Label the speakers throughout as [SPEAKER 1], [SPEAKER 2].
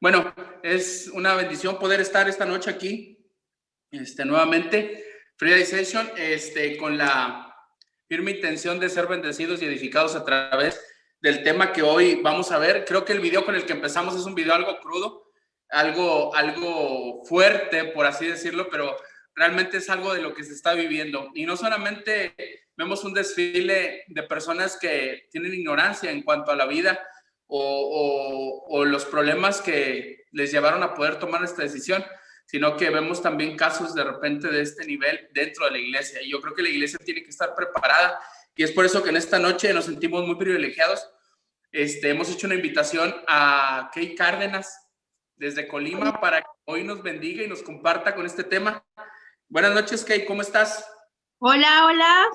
[SPEAKER 1] Bueno, es una bendición poder estar esta noche aquí, nuevamente, Friday Session, con la firme intención de ser bendecidos y edificados a través del tema que hoy vamos a ver. Creo que el video con el que empezamos es un video algo crudo, algo fuerte, por así decirlo, pero realmente es algo de lo que se está viviendo. Y no solamente vemos un desfile de personas que tienen ignorancia en cuanto a la vida, o los problemas que les llevaron a poder tomar esta decisión, sino que vemos también casos de repente de este nivel dentro de la iglesia. Y yo creo que la iglesia tiene que estar preparada, y es por eso que en esta noche nos sentimos muy privilegiados. Hemos hecho una invitación a Kay Cárdenas desde Colima para que hoy nos bendiga y nos comparta con este tema. Buenas noches, Kay, ¿cómo estás?
[SPEAKER 2] Hola, hola.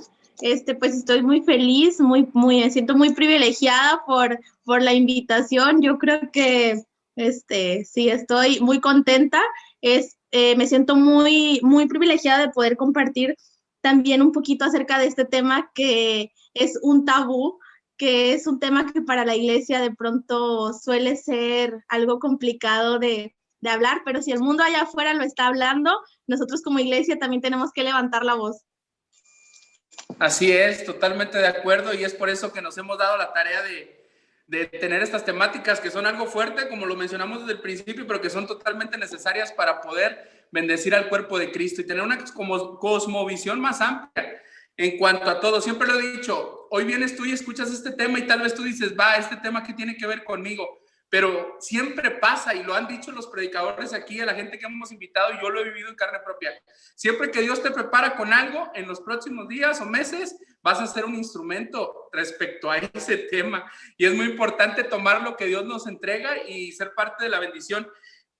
[SPEAKER 2] Pues estoy muy feliz, me siento muy privilegiada por la invitación. Yo creo que, sí, estoy muy contenta. Me siento muy privilegiada de poder compartir también un poquito acerca de este tema que es un tabú, que es un tema que para la iglesia de pronto suele ser algo complicado de hablar, pero si el mundo allá afuera lo está hablando, nosotros como iglesia también tenemos que levantar la voz.
[SPEAKER 1] Así es, totalmente de acuerdo, y es por eso que nos hemos dado la tarea de tener estas temáticas que son algo fuerte, como lo mencionamos desde el principio, pero que son totalmente necesarias para poder bendecir al cuerpo de Cristo y tener una cosmovisión más amplia en cuanto a todo. Siempre lo he dicho, hoy vienes tú y escuchas este tema y tal vez tú dices, va, este tema ¿qué tiene que ver conmigo? Pero siempre pasa, y lo han dicho los predicadores aquí, a la gente que hemos invitado, y yo lo he vivido en carne propia. Siempre que Dios te prepara con algo, en los próximos días o meses, vas a ser un instrumento respecto a ese tema. Y es muy importante tomar lo que Dios nos entrega y ser parte de la bendición.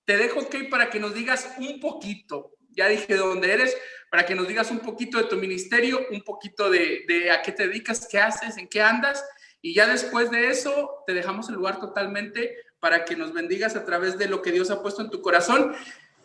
[SPEAKER 1] Te dejo, Kay, para que nos digas un poquito, ya dije de dónde eres, para que nos digas un poquito de tu ministerio, un poquito de a qué te dedicas, qué haces, en qué andas, y ya después de eso te dejamos el lugar totalmente para que nos bendigas a través de lo que Dios ha puesto en tu corazón.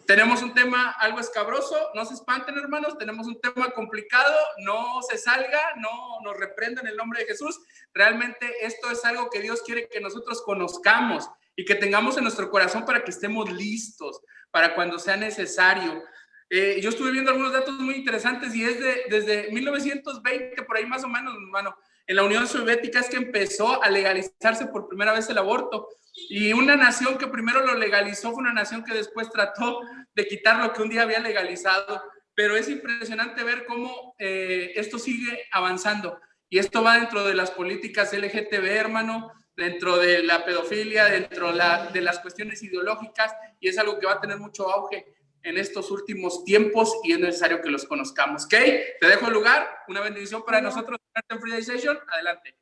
[SPEAKER 1] Tenemos un tema algo escabroso, no se espanten, hermanos, tenemos un tema complicado, no se salga, no nos reprendan en el nombre de Jesús. Realmente esto es algo que Dios quiere que nosotros conozcamos y que tengamos en nuestro corazón para que estemos listos para cuando sea necesario. Yo estuve viendo algunos datos muy interesantes, y es desde 1920, por ahí más o menos, hermano, en la Unión Soviética es que empezó a legalizarse por primera vez el aborto. Y una nación que primero lo legalizó fue una nación que después trató de quitar lo que un día había legalizado. Pero es impresionante ver cómo esto sigue avanzando. Y esto va dentro de las políticas LGTB, hermano, dentro de la pedofilia, dentro de las cuestiones ideológicas, y es algo que va a tener mucho auge en estos últimos tiempos, y es necesario que los conozcamos. Kay, te dejo el lugar. Una bendición para nosotros en Friday Session. Adelante.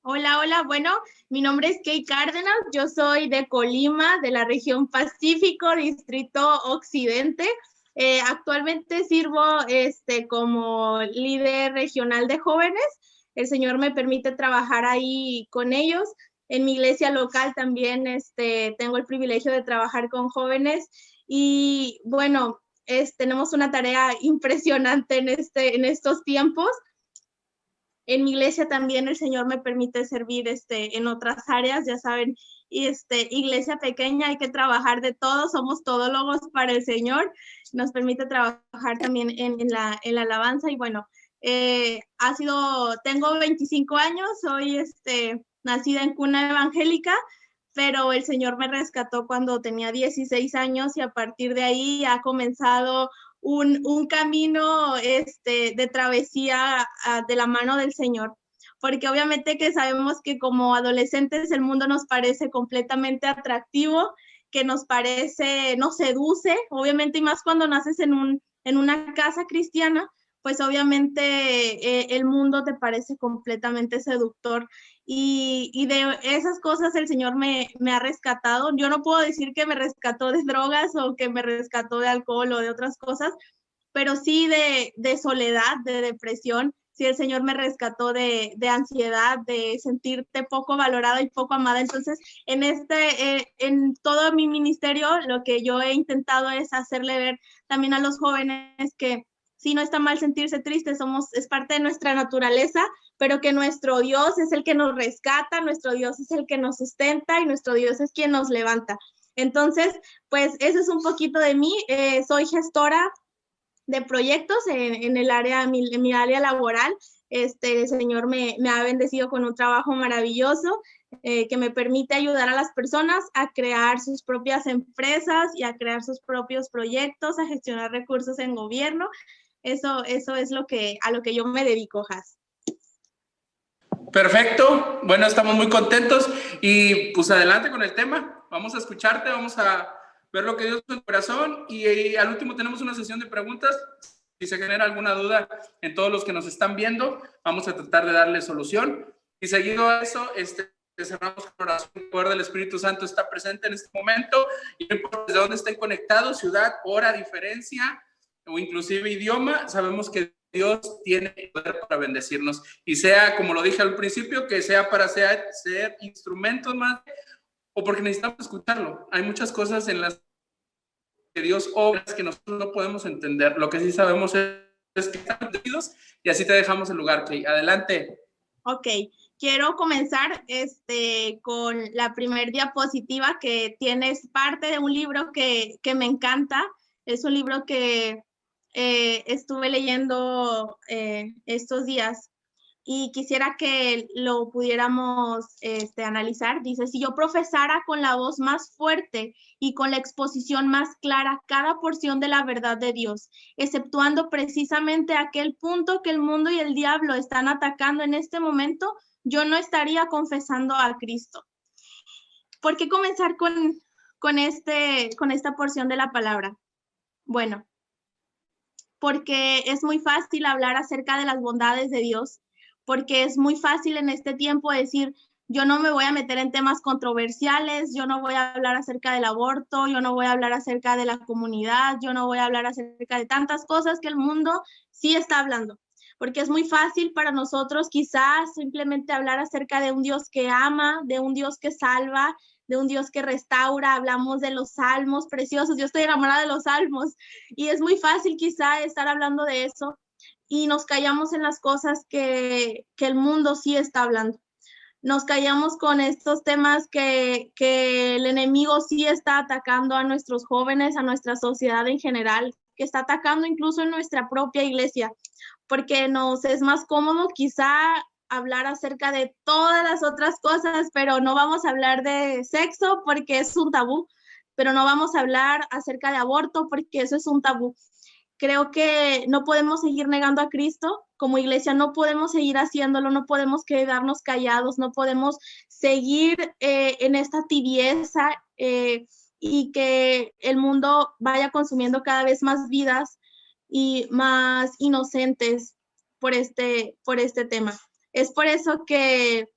[SPEAKER 2] Hola, hola. Bueno, mi nombre es Kay Cárdenas. Yo soy de Colima, de la región Pacífico, Distrito Occidente. Actualmente sirvo como líder regional de jóvenes. El Señor me permite trabajar ahí con ellos. En mi iglesia local también tengo el privilegio de trabajar con jóvenes. Y bueno, tenemos una tarea impresionante en estos tiempos. En mi iglesia también el Señor me permite servir en otras áreas, ya saben, y iglesia pequeña, hay que trabajar de todo, somos todólogos para el Señor, nos permite trabajar también en la alabanza. Y bueno, tengo 25 años, soy nacida en cuna evangélica, pero el Señor me rescató cuando tenía 16 años, y a partir de ahí ha comenzado un camino de travesía de la mano del Señor, porque obviamente que sabemos que como adolescentes el mundo nos parece completamente atractivo, que nos seduce, obviamente, y más cuando naces en una casa cristiana, pues obviamente el mundo te parece completamente seductor, y de esas cosas el Señor me ha rescatado. Yo no puedo decir que me rescató de drogas o que me rescató de alcohol o de otras cosas, pero sí de soledad, de depresión. Sí, el Señor me rescató de ansiedad, de sentirte poco valorada y poco amada. Entonces, en todo mi ministerio, lo que yo he intentado es hacerle ver también a los jóvenes que sí, no está mal sentirse triste, es parte de nuestra naturaleza, pero que nuestro Dios es el que nos rescata, nuestro Dios es el que nos sustenta, y nuestro Dios es quien nos levanta. Entonces, pues eso es un poquito de mí. Soy gestora de proyectos en el área, en mi área laboral. El Señor me ha bendecido con un trabajo maravilloso que me permite ayudar a las personas a crear sus propias empresas y a crear sus propios proyectos, a gestionar recursos en gobierno. Eso es a lo que yo me dedico, Has.
[SPEAKER 1] Perfecto, bueno, estamos muy contentos y pues adelante con el tema. Vamos a escucharte, vamos a ver lo que Dios en tu corazón y al último tenemos una sesión de preguntas. Si se genera alguna duda en todos los que nos están viendo, vamos a tratar de darle solución. Y seguido a eso, cerramos con oración. El poder del Espíritu Santo está presente en este momento y no importa desde dónde estén conectados, ciudad, hora, diferencia o inclusive idioma, sabemos que Dios tiene poder para bendecirnos y sea, como lo dije al principio, que sea para ser instrumentos más o porque necesitamos escucharlo. Hay muchas cosas en las que Dios obra que nosotros no podemos entender. Lo que sí sabemos es que están bendecidos y así te dejamos el lugar, Kay. Adelante.
[SPEAKER 2] Ok, quiero comenzar con la primer diapositiva que tienes parte de un libro que me encanta. Es un libro que estuve leyendo estos días y quisiera que lo pudiéramos analizar. Dice, si yo profesara con la voz más fuerte y con la exposición más clara cada porción de la verdad de Dios, exceptuando precisamente aquel punto que el mundo y el diablo están atacando en este momento, yo no estaría confesando a Cristo. ¿Por qué comenzar con esta porción de la palabra? Bueno, porque es muy fácil hablar acerca de las bondades de Dios, porque es muy fácil en este tiempo decir, yo no me voy a meter en temas controversiales, yo no voy a hablar acerca del aborto, yo no voy a hablar acerca de la comunidad, yo no voy a hablar acerca de tantas cosas que el mundo sí está hablando, porque es muy fácil para nosotros quizás simplemente hablar acerca de un Dios que ama, de un Dios que salva, de un Dios que restaura. Hablamos de los salmos preciosos, yo estoy enamorada de los salmos y es muy fácil quizá estar hablando de eso y nos callamos en las cosas que el mundo sí está hablando. Nos callamos con estos temas que el enemigo sí está atacando a nuestros jóvenes, a nuestra sociedad en general, que está atacando incluso en nuestra propia iglesia, porque nos es más cómodo quizá hablar acerca de todas las otras cosas, pero no vamos a hablar de sexo porque es un tabú, pero no vamos a hablar acerca de aborto porque eso es un tabú. Creo que no podemos seguir negando a Cristo como iglesia, no podemos seguir haciéndolo, no podemos quedarnos callados, no podemos seguir en esta tibieza y que el mundo vaya consumiendo cada vez más vidas y más inocentes por este tema. Es por eso que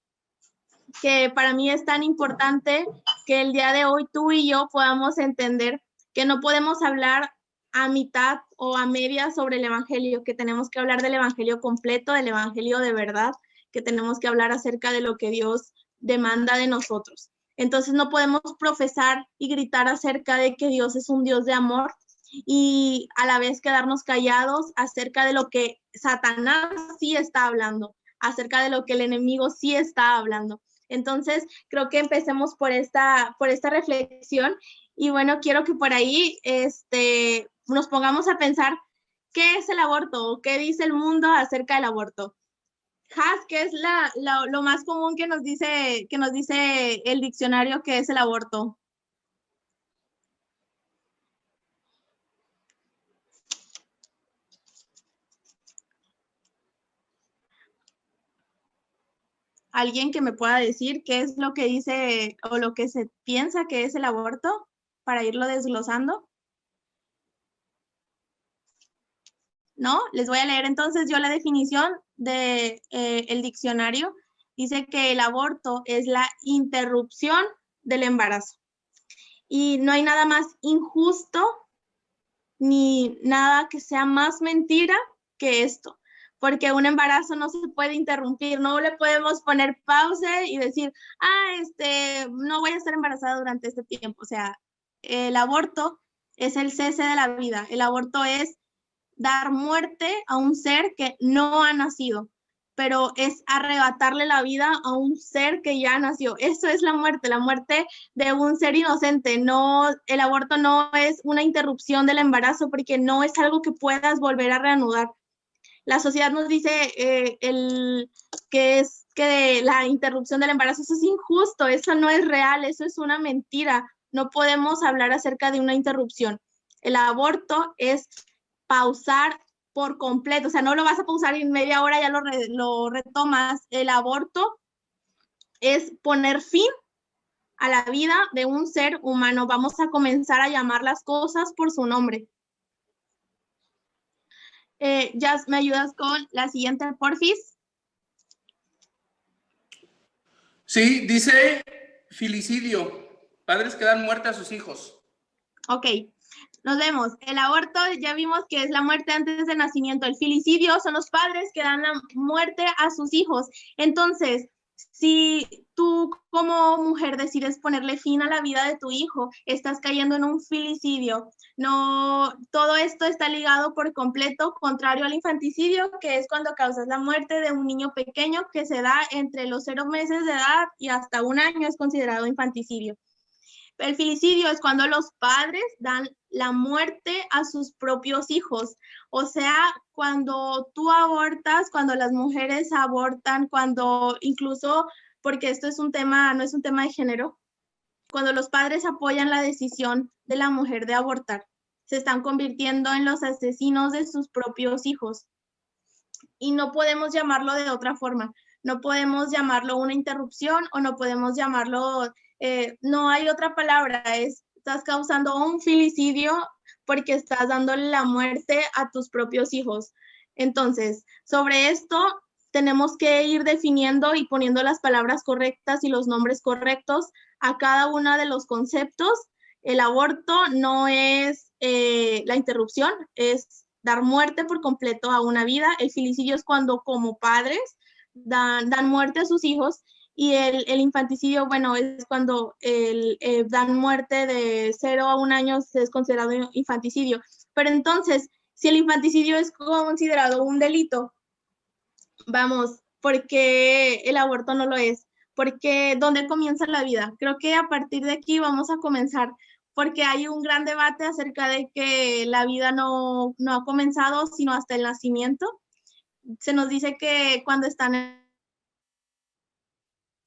[SPEAKER 2] para mí es tan importante que el día de hoy tú y yo podamos entender que no podemos hablar a mitad o a media sobre el evangelio, que tenemos que hablar del evangelio completo, del evangelio de verdad, que tenemos que hablar acerca de lo que Dios demanda de nosotros. Entonces no podemos profesar y gritar acerca de que Dios es un Dios de amor y a la vez quedarnos callados acerca de lo que Satanás sí está hablando, acerca de lo que el enemigo sí está hablando. Entonces, creo que empecemos por esta reflexión y bueno, quiero que por ahí nos pongamos a pensar qué es el aborto o qué dice el mundo acerca del aborto. Has, ¿qué es lo más común que nos dice el diccionario que es el aborto? ¿Alguien que me pueda decir qué es lo que dice o lo que se piensa que es el aborto para irlo desglosando? ¿No? Les voy a leer entonces yo la definición del diccionario. Dice que el aborto es la interrupción del embarazo. Y no hay nada más injusto ni nada que sea más mentira que esto, porque un embarazo no se puede interrumpir, no le podemos poner pausa y decir, no voy a estar embarazada durante este tiempo. O sea, el aborto es el cese de la vida, el aborto es dar muerte a un ser que no ha nacido. pero es arrebatarle la vida a un ser que ya nació. Eso es la muerte de un ser inocente. No, el aborto no es una interrupción del embarazo porque no es algo que puedas volver a reanudar. La sociedad nos dice que la interrupción del embarazo, eso es injusto, eso no es real, eso es una mentira. No podemos hablar acerca de una interrupción. El aborto es pausar por completo, o sea, no lo vas a pausar y en media hora ya lo retomas. El aborto es poner fin a la vida de un ser humano. Vamos a comenzar a llamar las cosas por su nombre. Jazz, ¿me ayudas con la siguiente, porfis?
[SPEAKER 1] Sí, dice filicidio, padres que dan muerte a sus hijos.
[SPEAKER 2] Ok, nos vemos. El aborto ya vimos que es la muerte antes del nacimiento. El filicidio son los padres que dan la muerte a sus hijos. Entonces, si tú como mujer decides ponerle fin a la vida de tu hijo, estás cayendo en un filicidio. No, todo esto está ligado por completo, contrario al infanticidio, que es cuando causas la muerte de un niño pequeño que se da entre los 0 meses de edad y hasta 1 año, es considerado infanticidio. El filicidio es cuando los padres dan la muerte a sus propios hijos. O sea, cuando tú abortas, cuando las mujeres abortan, cuando incluso, porque esto es un tema, no es un tema de género, cuando los padres apoyan la decisión de la mujer de abortar, se están convirtiendo en los asesinos de sus propios hijos. Y no podemos llamarlo de otra forma. No podemos llamarlo una interrupción o no podemos llamarlo, no hay otra palabra, estás causando un filicidio porque estás dándole la muerte a tus propios hijos. Entonces, sobre esto tenemos que ir definiendo y poniendo las palabras correctas y los nombres correctos a cada uno de los conceptos. El aborto no es la interrupción, es dar muerte por completo a una vida. El filicidio es cuando como padres dan muerte a sus hijos, y el infanticidio, bueno, es cuando dan muerte de 0 a 1 año, es considerado infanticidio. Pero entonces, si el infanticidio es considerado un delito, vamos, ¿por qué el aborto no lo es? Porque ¿dónde comienza la vida? Creo que a partir de aquí vamos a comenzar, porque hay un gran debate acerca de que la vida no ha comenzado, sino hasta el nacimiento. Se nos dice que cuando están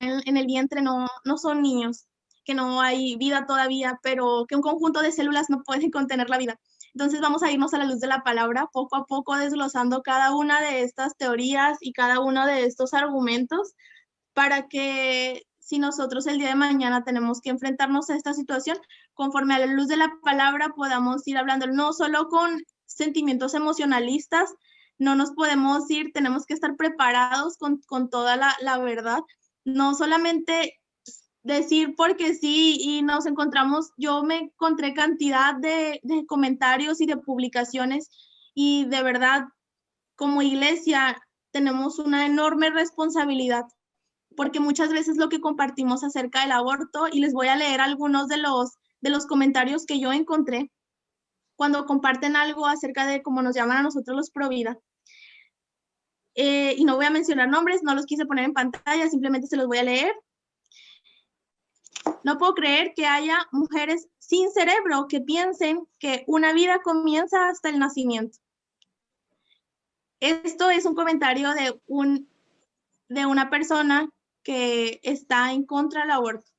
[SPEAKER 2] en el vientre no son niños, que no hay vida todavía, pero que un conjunto de células no pueden contener la vida. Entonces vamos a irnos a la luz de la palabra, poco a poco desglosando cada una de estas teorías y cada uno de estos argumentos, para que si nosotros el día de mañana tenemos que enfrentarnos a esta situación, conforme a la luz de la palabra podamos ir hablando, no solo con sentimientos emocionalistas, no nos podemos ir, tenemos que estar preparados con toda la verdad, no solamente decir porque sí, y nos encontramos, yo me encontré cantidad de comentarios y de publicaciones, y de verdad, como iglesia, tenemos una enorme responsabilidad, porque muchas veces lo que compartimos acerca del aborto, y les voy a leer algunos de los comentarios que yo encontré, cuando comparten algo acerca de cómo nos llaman a nosotros los pro vida. Y no voy a mencionar nombres, no los quise poner en pantalla, simplemente se los voy a leer. No puedo creer que haya mujeres sin cerebro que piensen que una vida comienza hasta el nacimiento. Esto es un comentario de una persona que está en contra del aborto.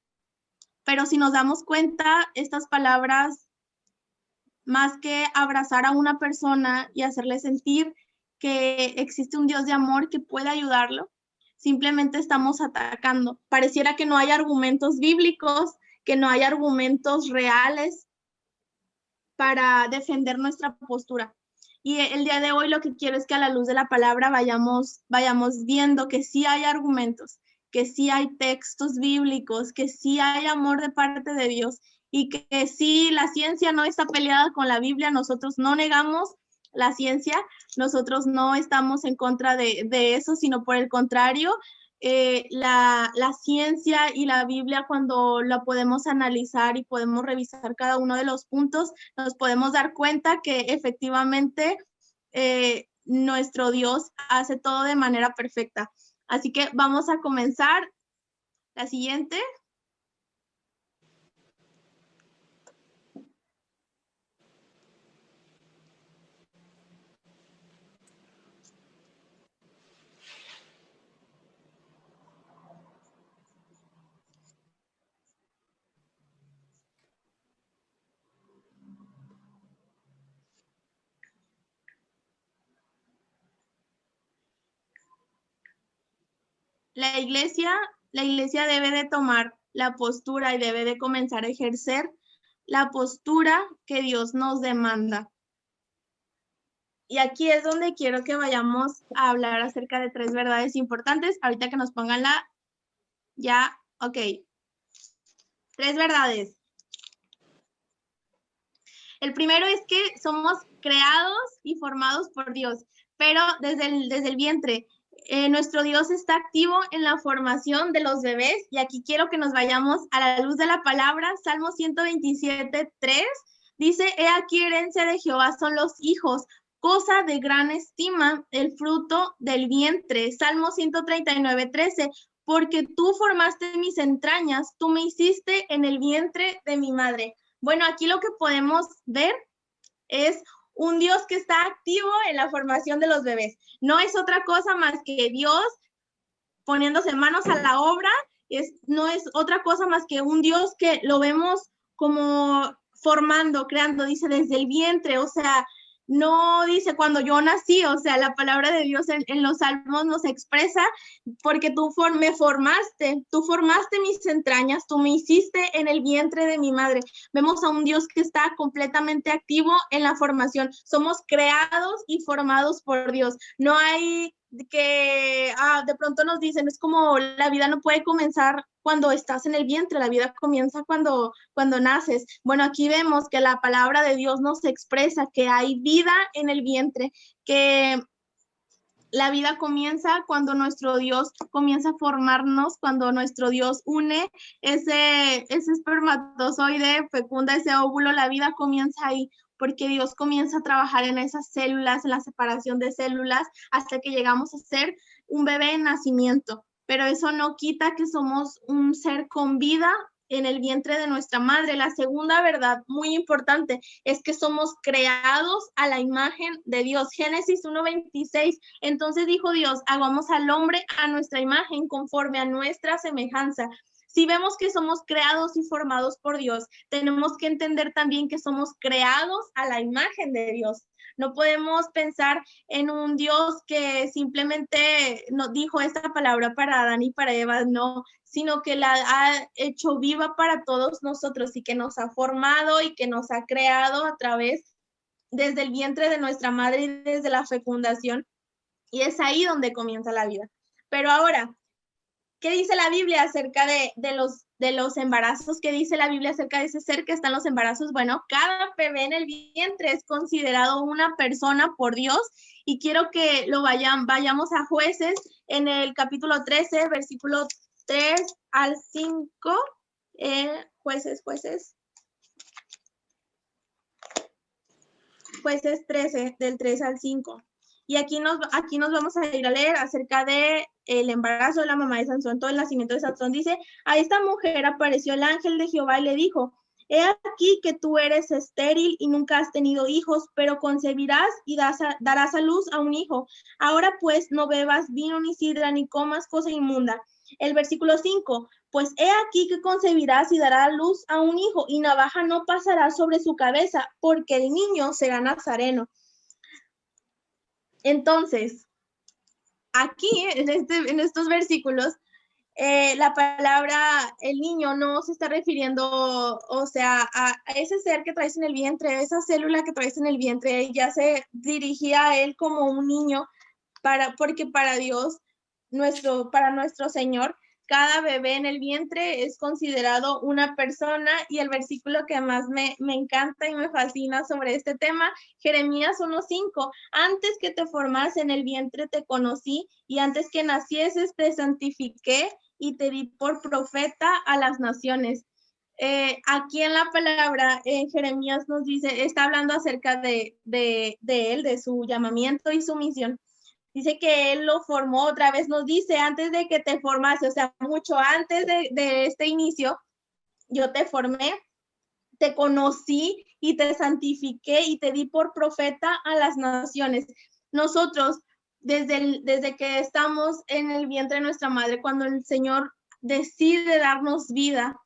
[SPEAKER 2] Pero si nos damos cuenta, estas palabras, más que abrazar a una persona y hacerle sentir que existe un Dios de amor que puede ayudarlo, simplemente estamos atacando. Pareciera que no hay argumentos bíblicos, que no hay argumentos reales para defender nuestra postura. Y el día de hoy lo que quiero es que a la luz de la palabra vayamos viendo que sí hay argumentos, que sí hay textos bíblicos, que sí hay amor de parte de Dios, y que sí, la ciencia no está peleada con la Biblia. Nosotros no negamos la ciencia, nosotros no estamos en contra de eso, sino por el contrario, la ciencia y la Biblia, cuando la podemos analizar y podemos revisar cada uno de los puntos, nos podemos dar cuenta que efectivamente nuestro Dios hace todo de manera perfecta. Así que vamos a comenzar. La siguiente. La iglesia debe de tomar la postura y debe de comenzar a ejercer la postura que Dios nos demanda. Y aquí es donde quiero que vayamos a hablar acerca de 3 verdades importantes. Ahorita que nos pongan ok. 3 verdades. El primero es que somos creados y formados por Dios, pero desde el vientre. Nuestro Dios está activo en la formación de los bebés, y aquí quiero que nos vayamos a la luz de la palabra. Salmo 127:3 dice: He aquí herencia de Jehová son los hijos, cosa de gran estima el fruto del vientre. Salmo 139:13, porque tú formaste mis entrañas, tú me hiciste en el vientre de mi madre. Bueno, aquí lo que podemos ver es un Dios que está activo en la formación de los bebés. No es otra cosa más que Dios poniéndose manos a la obra. No es otra cosa más que un Dios que lo vemos como formando, creando, dice desde el vientre. O sea, no dice cuando yo nací. O sea, la palabra de Dios en los salmos nos expresa: porque tú me formaste, tú formaste mis entrañas, tú me hiciste en el vientre de mi madre. Vemos a un Dios que está completamente activo en la formación. Somos creados y formados por Dios. No hay que de pronto nos dicen, es como la vida no puede comenzar cuando estás en el vientre, la vida comienza cuando naces. Bueno, aquí vemos que la palabra de Dios nos expresa que hay vida en el vientre, que la vida comienza cuando nuestro Dios comienza a formarnos, cuando nuestro Dios une ese espermatozoide, fecunda ese óvulo. La vida comienza ahí, porque Dios comienza a trabajar en esas células, en la separación de células, hasta que llegamos a ser un bebé en nacimiento. Pero eso no quita que somos un ser con vida en el vientre de nuestra madre. La segunda verdad muy importante es que somos creados a la imagen de Dios. Génesis 1:26, entonces dijo Dios: hagamos al hombre a nuestra imagen, conforme a nuestra semejanza. Si vemos que somos creados y formados por Dios, tenemos que entender también que somos creados a la imagen de Dios. No podemos pensar en un Dios que simplemente nos dijo esta palabra para Adán y para Eva, no, sino que la ha hecho viva para todos nosotros, y que nos ha formado y que nos ha creado a través, desde el vientre de nuestra madre y desde la fecundación. Y es ahí donde comienza la vida. Pero ahora, ¿qué dice la Biblia acerca de los embarazos? ¿Qué dice la Biblia acerca de ese ser que está en los embarazos? Bueno, cada bebé en el vientre es considerado una persona por Dios, y quiero que vayamos a Jueces en el capítulo 13, versículo 3 al 5. Jueces 13, del 3 al 5. Y aquí nos vamos a ir a leer acerca de el embarazo de la mamá de Sansón, todo el nacimiento de Sansón. Dice: a esta mujer apareció el ángel de Jehová y le dijo: he aquí que tú eres estéril y nunca has tenido hijos, pero concebirás y darás a luz a un hijo. Ahora pues no bebas vino ni sidra ni comas cosa inmunda. El versículo 5, pues he aquí que concebirás y dará a luz a un hijo, y navaja no pasará sobre su cabeza, porque el niño será nazareno. Entonces, aquí en estos versículos, la palabra el niño no se está refiriendo, o sea, a ese ser que traes en el vientre, esa célula que traes en el vientre. Ya se dirigía a él como un niño, porque para Dios, para nuestro Señor, cada bebé en el vientre es considerado una persona. Y el versículo que más me encanta y me fascina sobre este tema, Jeremías 1:5, antes que te formase en el vientre te conocí, y antes que nacieses te santifiqué y te di por profeta a las naciones. Aquí en la palabra, Jeremías nos dice, está hablando acerca de él, de su llamamiento y su misión. Dice que él lo formó, otra vez nos dice, antes de que te formase, o sea, mucho antes de este inicio, yo te formé, te conocí y te santifiqué y te di por profeta a las naciones. Nosotros, desde que estamos en el vientre de nuestra madre, cuando el Señor decide darnos vida,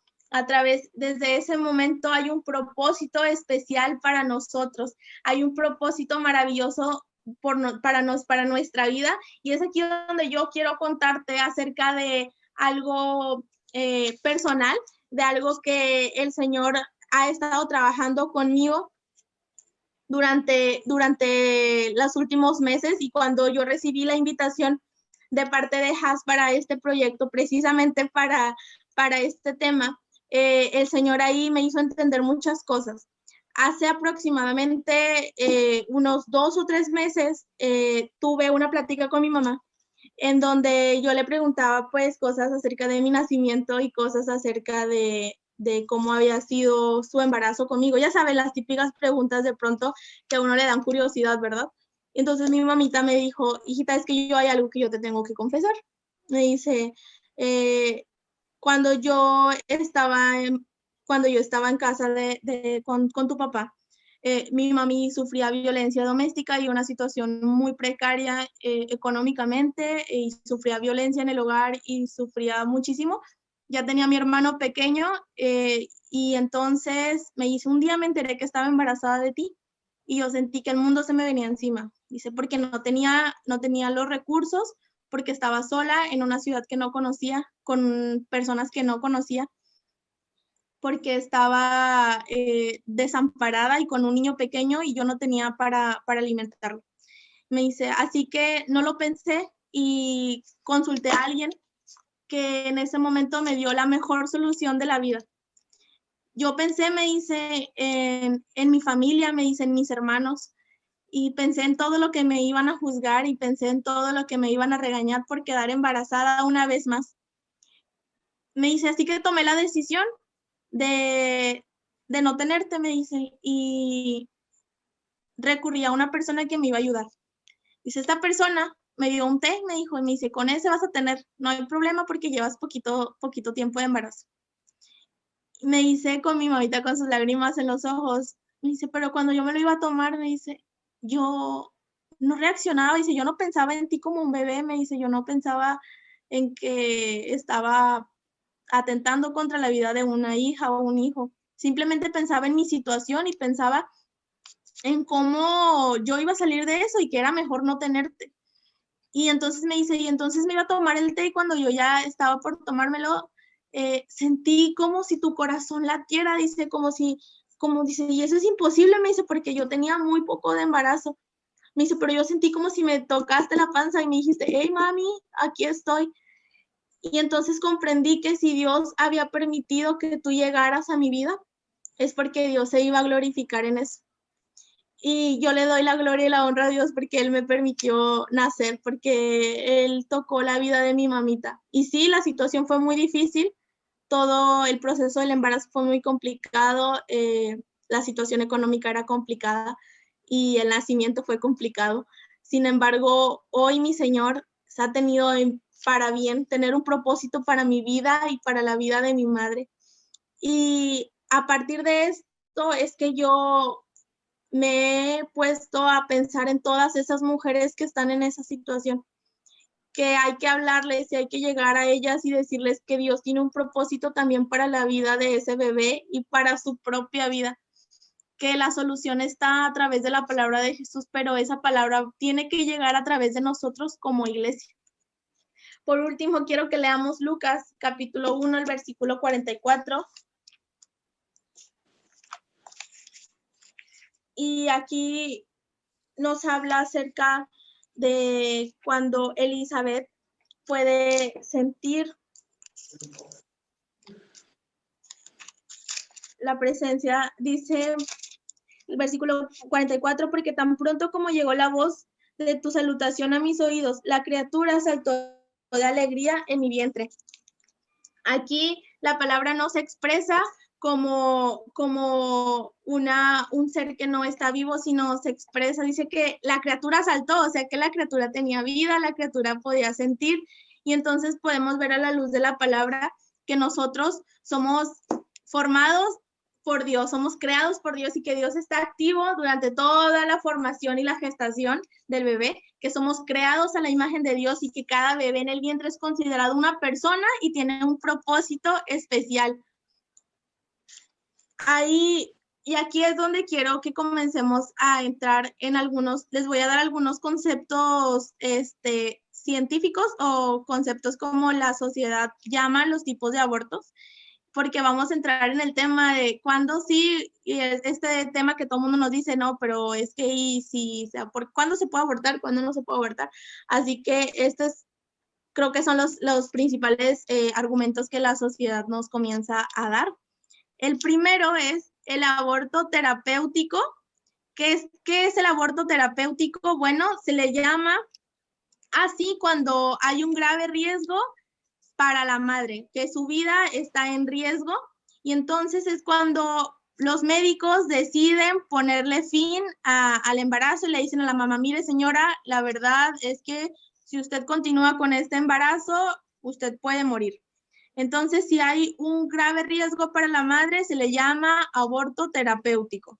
[SPEAKER 2] desde ese momento hay un propósito especial para nosotros, hay un propósito maravilloso para nuestra vida, y es aquí donde yo quiero contarte acerca de algo personal, de algo que el Señor ha estado trabajando conmigo durante los últimos meses, y cuando yo recibí la invitación de parte de Has para este proyecto, precisamente para este tema, el Señor ahí me hizo entender muchas cosas. Hace aproximadamente unos 2 o 3 meses tuve una plática con mi mamá en donde yo le preguntaba pues cosas acerca de mi nacimiento y cosas acerca de cómo había sido su embarazo conmigo. Ya sabes, las típicas preguntas de pronto que a uno le dan curiosidad, ¿verdad? Entonces mi mamita me dijo, hijita, es que yo hay algo que yo te tengo que confesar. Me dice, cuando yo estaba en casa con tu papá, mi mami sufría violencia doméstica y una situación muy precaria económicamente, y sufría violencia en el hogar y sufría muchísimo. Ya tenía a mi hermano pequeño, y entonces un día me enteré que estaba embarazada de ti y yo sentí que el mundo se me venía encima. Dice, porque no tenía los recursos, porque estaba sola en una ciudad que no conocía, con personas que no conocía, porque estaba desamparada y con un niño pequeño y yo no tenía para alimentarlo. Me dice, así que no lo pensé y consulté a alguien que en ese momento me dio la mejor solución de la vida. Yo pensé, me dice, en mi familia, me dice, en mis hermanos, y pensé en todo lo que me iban a juzgar y pensé en todo lo que me iban a regañar por quedar embarazada una vez más. Me dice, así que tomé la decisión de no tenerte, me dice, y recurrí a una persona que me iba a ayudar. Dice, esta persona me dio un té, me dijo, y me dice, con ese vas a tener, no hay problema porque llevas poquito tiempo de embarazo. Me dice con mi mamita con sus lágrimas en los ojos, me dice, pero cuando yo me lo iba a tomar, me dice, yo no reaccionaba, dice, yo no pensaba en ti como un bebé, me dice, yo no pensaba en que estaba atentando contra la vida de una hija o un hijo. Simplemente pensaba en mi situación y pensaba en cómo yo iba a salir de eso y que era mejor no tenerte. Y entonces me dice, y entonces me iba a tomar el té y cuando yo ya estaba por tomármelo, sentí como si tu corazón latiera, dice, dice, y eso es imposible, me dice, porque yo tenía muy poco de embarazo. Me dice, pero yo sentí como si me tocaste la panza y me dijiste, hey, mami, aquí estoy. Y entonces comprendí que si Dios había permitido que tú llegaras a mi vida, es porque Dios se iba a glorificar en eso. Y yo le doy la gloria y la honra a Dios porque Él me permitió nacer, porque Él tocó la vida de mi mamita. Y sí, la situación fue muy difícil, todo el proceso del embarazo fue muy complicado, la situación económica era complicada y el nacimiento fue complicado. Sin embargo, hoy mi Señor se ha tenido para bien tener un propósito para mi vida y para la vida de mi madre. Y a partir de esto es que yo me he puesto a pensar en todas esas mujeres que están en esa situación, que hay que hablarles y hay que llegar a ellas y decirles que Dios tiene un propósito también para la vida de ese bebé y para su propia vida, que la solución está a través de la palabra de Jesús, pero esa palabra tiene que llegar a través de nosotros como iglesia. Por último, quiero que leamos Lucas capítulo 1, el versículo 44. Y aquí nos habla acerca de cuando Elizabeth puede sentir la presencia, dice el versículo 44, porque tan pronto como llegó la voz de tu salutación a mis oídos, la criatura saltó de alegría en mi vientre. Aquí la palabra nos expresa como un ser que no está vivo, sino se expresa. Dice que la criatura saltó, o sea que la criatura tenía vida, la criatura podía sentir, y entonces podemos ver a la luz de la palabra que nosotros somos formados por Dios, somos creados por Dios, y que Dios está activo durante toda la formación y la gestación del bebé, que somos creados a la imagen de Dios y que cada bebé en el vientre es considerado una persona y tiene un propósito especial. Ahí, y aquí es donde quiero que comencemos a entrar en algunos, les voy a dar algunos conceptos científicos, o conceptos como la sociedad llama los tipos de abortos, porque vamos a entrar en el tema de cuándo sí, y este tema que todo el mundo nos dice, no, pero es que y si, ¿cuándo se puede abortar? ¿Cuándo no se puede abortar? Así que creo que son los principales argumentos que la sociedad nos comienza a dar. El primero es el aborto terapéutico. ¿Qué es el aborto terapéutico? Bueno, se le llama así cuando hay un grave riesgo para la madre, que su vida está en riesgo, y entonces es cuando los médicos deciden ponerle fin al embarazo y le dicen a la mamá, mire señora, la verdad es que si usted continúa con este embarazo, usted puede morir. Entonces, si hay un grave riesgo para la madre, se le llama aborto terapéutico.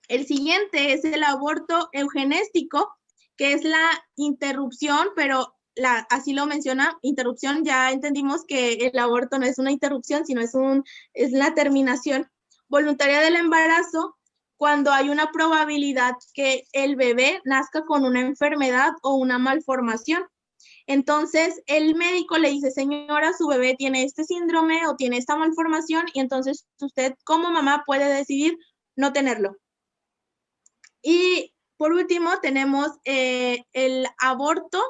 [SPEAKER 2] El siguiente es el aborto eugenésico, que es la interrupción, pero así lo menciona, interrupción, ya entendimos que el aborto no es una interrupción, sino es la terminación voluntaria del embarazo cuando hay una probabilidad que el bebé nazca con una enfermedad o una malformación. Entonces, el médico le dice, señora, su bebé tiene este síndrome o tiene esta malformación, y entonces usted como mamá puede decidir no tenerlo. Y por último, tenemos el aborto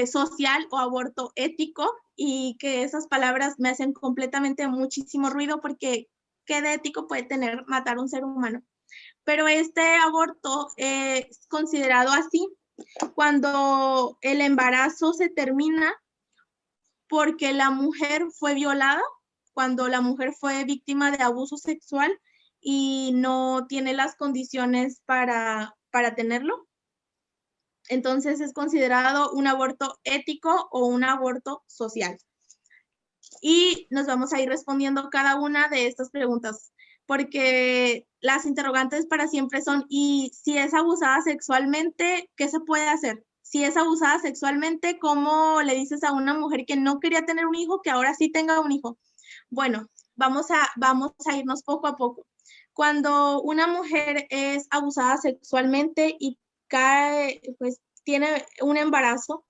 [SPEAKER 2] social o aborto ético, y que esas palabras me hacen completamente muchísimo ruido, porque ¿qué de ético puede tener matar a un ser humano? Pero este aborto es considerado así cuando el embarazo se termina porque la mujer fue violada, cuando la mujer fue víctima de abuso sexual y no tiene las condiciones para tenerlo. Entonces es considerado un aborto ético o un aborto social. Y nos vamos a ir respondiendo cada una de estas preguntas, porque las interrogantes para siempre son, ¿y si es abusada sexualmente, qué se puede hacer? Si es abusada sexualmente, ¿cómo le dices a una mujer que no quería tener un hijo que ahora sí tenga un hijo? Bueno, vamos a irnos poco a poco. Cuando una mujer es abusada sexualmente y tiene un embarazo,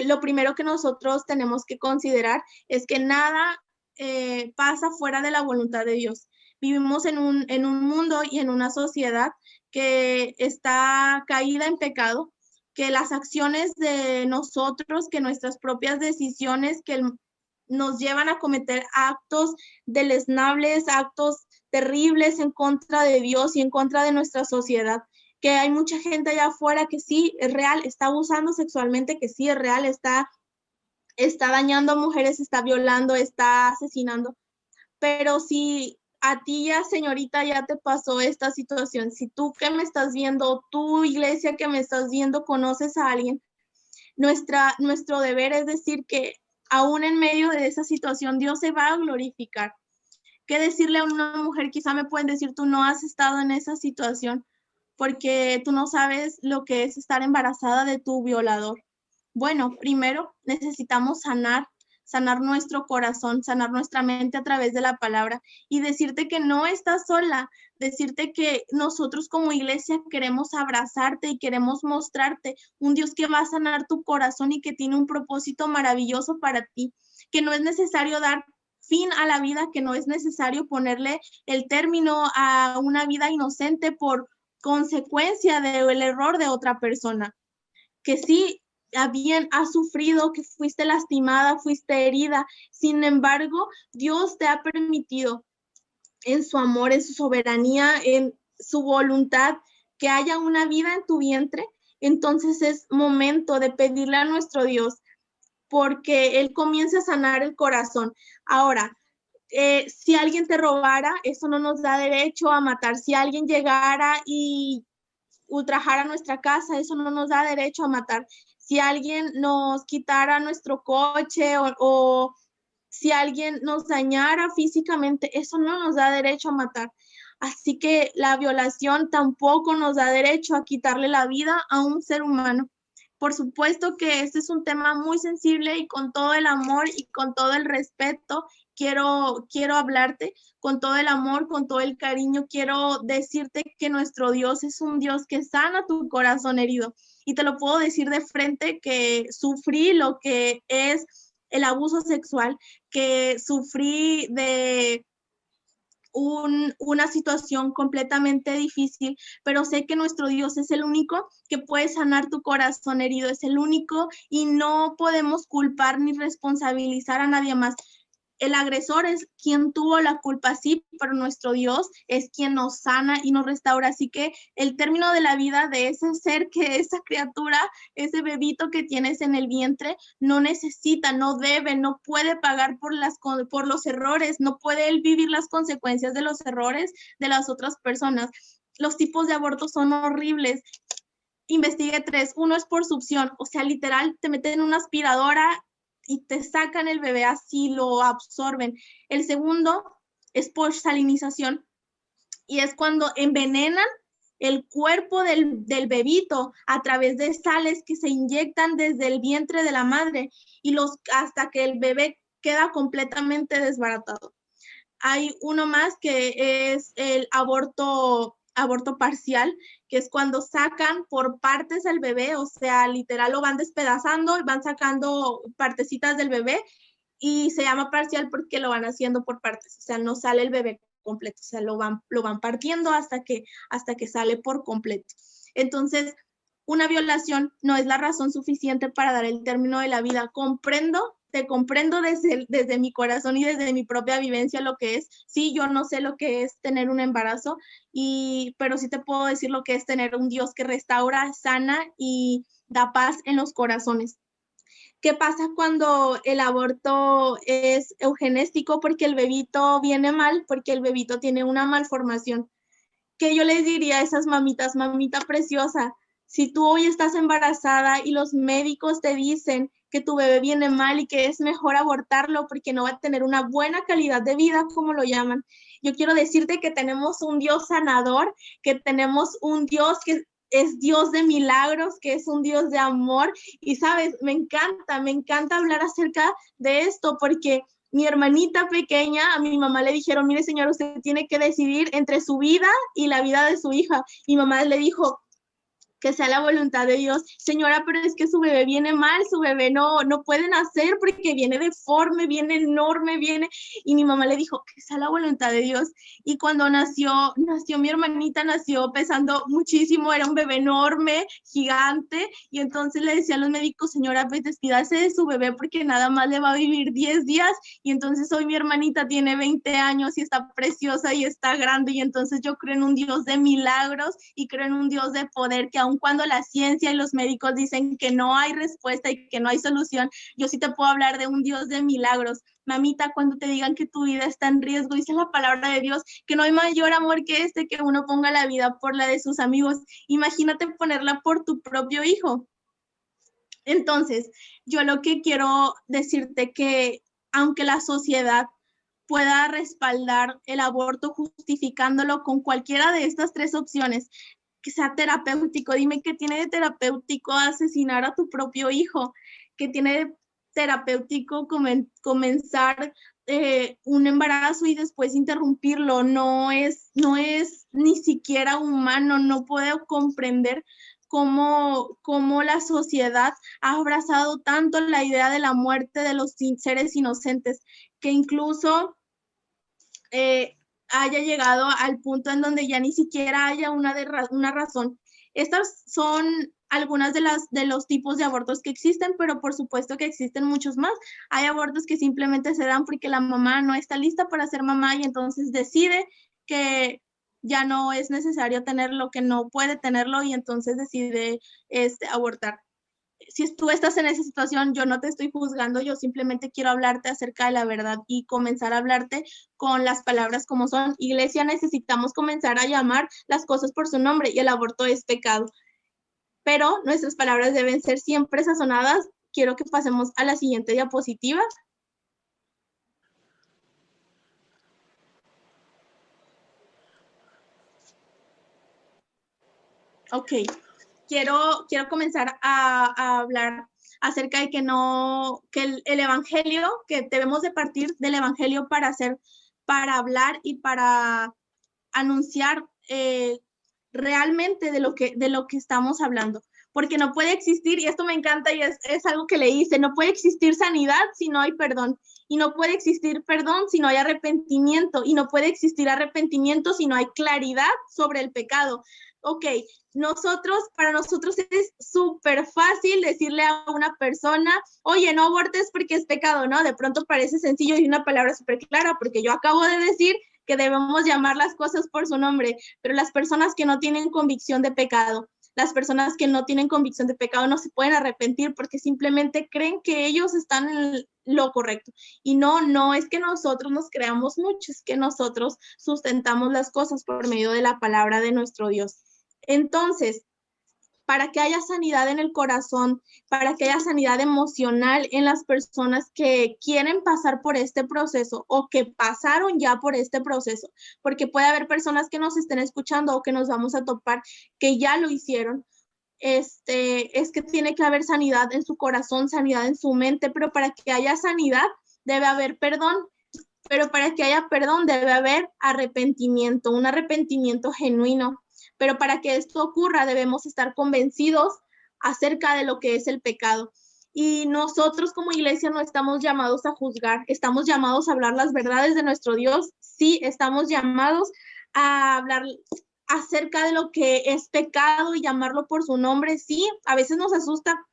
[SPEAKER 2] lo primero que nosotros tenemos que considerar es que nada pasa fuera de la voluntad de Dios. Vivimos en un mundo y en una sociedad que está caída en pecado, que las acciones de nosotros, que nuestras propias decisiones, que nos llevan a cometer actos deleznables, actos terribles en contra de Dios y en contra de nuestra sociedad. Que hay mucha gente allá afuera que sí es real, está abusando sexualmente, que sí es real, está dañando a mujeres, está violando, está asesinando. Pero si a ti ya, señorita, ya te pasó esta situación, si tú que me estás viendo, tu iglesia que me estás viendo, conoces a alguien, nuestro deber es decir que aún en medio de esa situación Dios se va a glorificar. ¿Qué decirle a una mujer? Quizá me pueden decir, tú no has estado en esa situación, porque tú no sabes lo que es estar embarazada de tu violador. Bueno, primero necesitamos sanar nuestro corazón, sanar nuestra mente a través de la palabra, y decirte que no estás sola, decirte que nosotros como iglesia queremos abrazarte y queremos mostrarte un Dios que va a sanar tu corazón y que tiene un propósito maravilloso para ti, que no es necesario dar fin a la vida, que no es necesario ponerle el término a una vida inocente por consecuencia del error de otra persona, que sí, bien has sufrido, que fuiste lastimada, fuiste herida. Sin embargo, Dios te ha permitido en su amor, en su soberanía, en su voluntad, que haya una vida en tu vientre. Entonces es momento de pedirle a nuestro Dios porque Él comience a sanar el corazón. Ahora, Si alguien te robara, eso no nos da derecho a matar. Si alguien llegara y ultrajara nuestra casa, eso no nos da derecho a matar. Si alguien nos quitara nuestro coche o si alguien nos dañara físicamente, eso no nos da derecho a matar. Así que la violación tampoco nos da derecho a quitarle la vida a un ser humano. Por supuesto que este es un tema muy sensible y con todo el amor y con todo el respeto quiero hablarte, con todo el amor, con todo el cariño, quiero decirte que nuestro Dios es un Dios que sana tu corazón herido. Y te lo puedo decir de frente que sufrí lo que es el abuso sexual, que sufrí de una situación completamente difícil, pero sé que nuestro Dios es el único que puede sanar tu corazón herido, es el único y no podemos culpar ni responsabilizar a nadie más. El agresor es quien tuvo la culpa, sí, pero nuestro Dios es quien nos sana y nos restaura. Así que el término de la vida de ese ser, que esa criatura, ese bebito que tienes en el vientre, no necesita, no debe, no puede pagar por los errores, no puede él vivir las consecuencias de los errores de las otras personas. Los tipos de aborto son horribles. Investigué 3. Uno es por succión, o sea, literal, te meten en una aspiradora y te sacan el bebé, así lo absorben. El segundo es por salinización y es cuando envenenan el cuerpo del bebito a través de sales que se inyectan desde el vientre de la madre y hasta que el bebé queda completamente desbaratado. Hay uno más que es el aborto parcial, que es cuando sacan por partes al bebé, o sea, literal lo van despedazando y van sacando partecitas del bebé y se llama parcial porque lo van haciendo por partes, o sea, no sale el bebé completo, o sea, lo van partiendo hasta que sale por completo. Entonces, una violación no es la razón suficiente para dar el término de la vida. Te comprendo desde mi corazón y desde mi propia vivencia lo que es. Sí, yo no sé lo que es tener un embarazo, pero sí te puedo decir lo que es tener un Dios que restaura, sana y da paz en los corazones. ¿Qué pasa cuando el aborto es eugenésico? Porque el bebito viene mal, porque el bebito tiene una malformación. ¿Qué yo les diría a esas mamitas? Mamita preciosa, si tú hoy estás embarazada y los médicos te dicen que tu bebé viene mal y que es mejor abortarlo porque no va a tener una buena calidad de vida, como lo llaman, yo quiero decirte que tenemos un Dios sanador, que tenemos un Dios que es Dios de milagros, que es un Dios de amor. Y sabes, me encanta hablar acerca de esto porque mi hermanita pequeña, a mi mamá le dijeron, mire señora, usted tiene que decidir entre su vida y la vida de su hija. Mi mamá le dijo, que sea la voluntad de Dios. Señora, pero es que su bebé viene mal, su bebé no puede nacer porque viene deforme, viene enorme, y mi mamá le dijo, que sea la voluntad de Dios. Y cuando nació mi hermanita, nació pesando muchísimo, era un bebé enorme, gigante, y entonces le decían los médicos, señora, pues despídase de su bebé porque nada más le va a vivir 10 días, y entonces hoy mi hermanita tiene 20 años y está preciosa y está grande, y entonces yo creo en un Dios de milagros y creo en un Dios de poder que aun cuando la ciencia y los médicos dicen que no hay respuesta y que no hay solución, yo sí te puedo hablar de un Dios de milagros. Mamita, cuando te digan que tu vida está en riesgo, dice la palabra de Dios, que no hay mayor amor que este, que uno ponga la vida por la de sus amigos. Imagínate ponerla por tu propio hijo. Entonces, yo lo que quiero decirte que aunque la sociedad pueda respaldar el aborto justificándolo con cualquiera de estas 3 opciones, que sea terapéutico. Dime qué tiene de terapéutico asesinar a tu propio hijo, qué tiene de terapéutico comenzar un embarazo y después interrumpirlo. No es ni siquiera humano, no puedo comprender cómo la sociedad ha abrazado tanto la idea de la muerte de los seres inocentes, que incluso haya llegado al punto en donde ya ni siquiera haya una razón. Estas son algunas de los tipos de abortos que existen, pero por supuesto que existen muchos más. Hay abortos que simplemente se dan porque la mamá no está lista para ser mamá y entonces decide que ya no es necesario tenerlo, que no puede tenerlo y entonces decide abortar. si tú estás en esa situación, yo no te estoy juzgando, yo simplemente quiero hablarte acerca de la verdad y comenzar a hablarte con las palabras como son. Iglesia, necesitamos comenzar a llamar las cosas por su nombre y el aborto es pecado. Pero nuestras palabras deben ser siempre sazonadas. Quiero que pasemos a la siguiente diapositiva. Ok, quiero comenzar a hablar acerca de que el evangelio, que debemos de partir del evangelio para hablar y para anunciar realmente de lo que estamos hablando. Porque no puede existir, y esto me encanta y es algo que le hice, no puede existir sanidad si no hay perdón. Y no puede existir perdón si no hay arrepentimiento. Y no puede existir arrepentimiento si no hay claridad sobre el pecado. Ok, para nosotros es súper fácil decirle a una persona, oye, no abortes porque es pecado, ¿no? De pronto parece sencillo y una palabra súper clara, porque yo acabo de decir que debemos llamar las cosas por su nombre, pero las personas que no tienen convicción de pecado, las personas que no tienen convicción de pecado no se pueden arrepentir porque simplemente creen que ellos están en lo correcto. Y no es que nosotros nos creamos mucho, es que nosotros sustentamos las cosas por medio de la palabra de nuestro Dios. Entonces, para que haya sanidad en el corazón, para que haya sanidad emocional en las personas que quieren pasar por este proceso o que pasaron ya por este proceso, porque puede haber personas que nos estén escuchando o que nos vamos a topar que ya lo hicieron. Es que tiene que haber sanidad en su corazón, sanidad en su mente, pero para que haya sanidad debe haber perdón. Pero para que haya perdón debe haber arrepentimiento, un arrepentimiento genuino. Pero para que esto ocurra debemos estar convencidos acerca de lo que es el pecado. Y nosotros como iglesia no estamos llamados a juzgar, estamos llamados a hablar las verdades de nuestro Dios. Sí, estamos llamados a hablar acerca de lo que es pecado y llamarlo por su nombre. Sí, a veces nos asusta.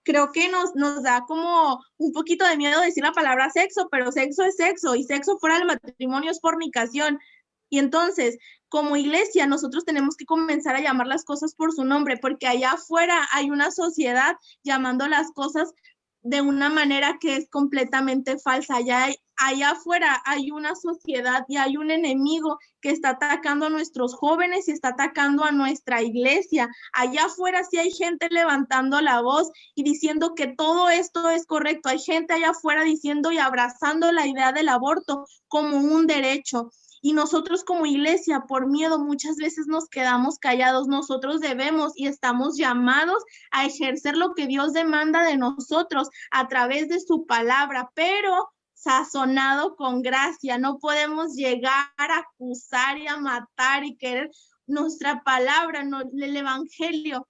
[SPEAKER 2] Creo que nos da como un poquito de miedo decir la palabra sexo, pero sexo es sexo y sexo fuera del matrimonio es fornicación. Y entonces, como iglesia, nosotros tenemos que comenzar a llamar las cosas por su nombre, porque allá afuera hay una sociedad llamando las cosas de una manera que es completamente falsa. Allá afuera hay una sociedad y hay un enemigo que está atacando a nuestros jóvenes y está atacando a nuestra iglesia. Allá afuera sí hay gente levantando la voz y diciendo que todo esto es correcto. Hay gente allá afuera diciendo y abrazando la idea del aborto como un derecho. Y nosotros como iglesia, por miedo, muchas veces nos quedamos callados. Nosotros debemos y estamos llamados a ejercer lo que Dios demanda de nosotros a través de su palabra, pero sazonado con gracia. No podemos llegar a acusar y a matar y querer nuestra palabra, no, el evangelio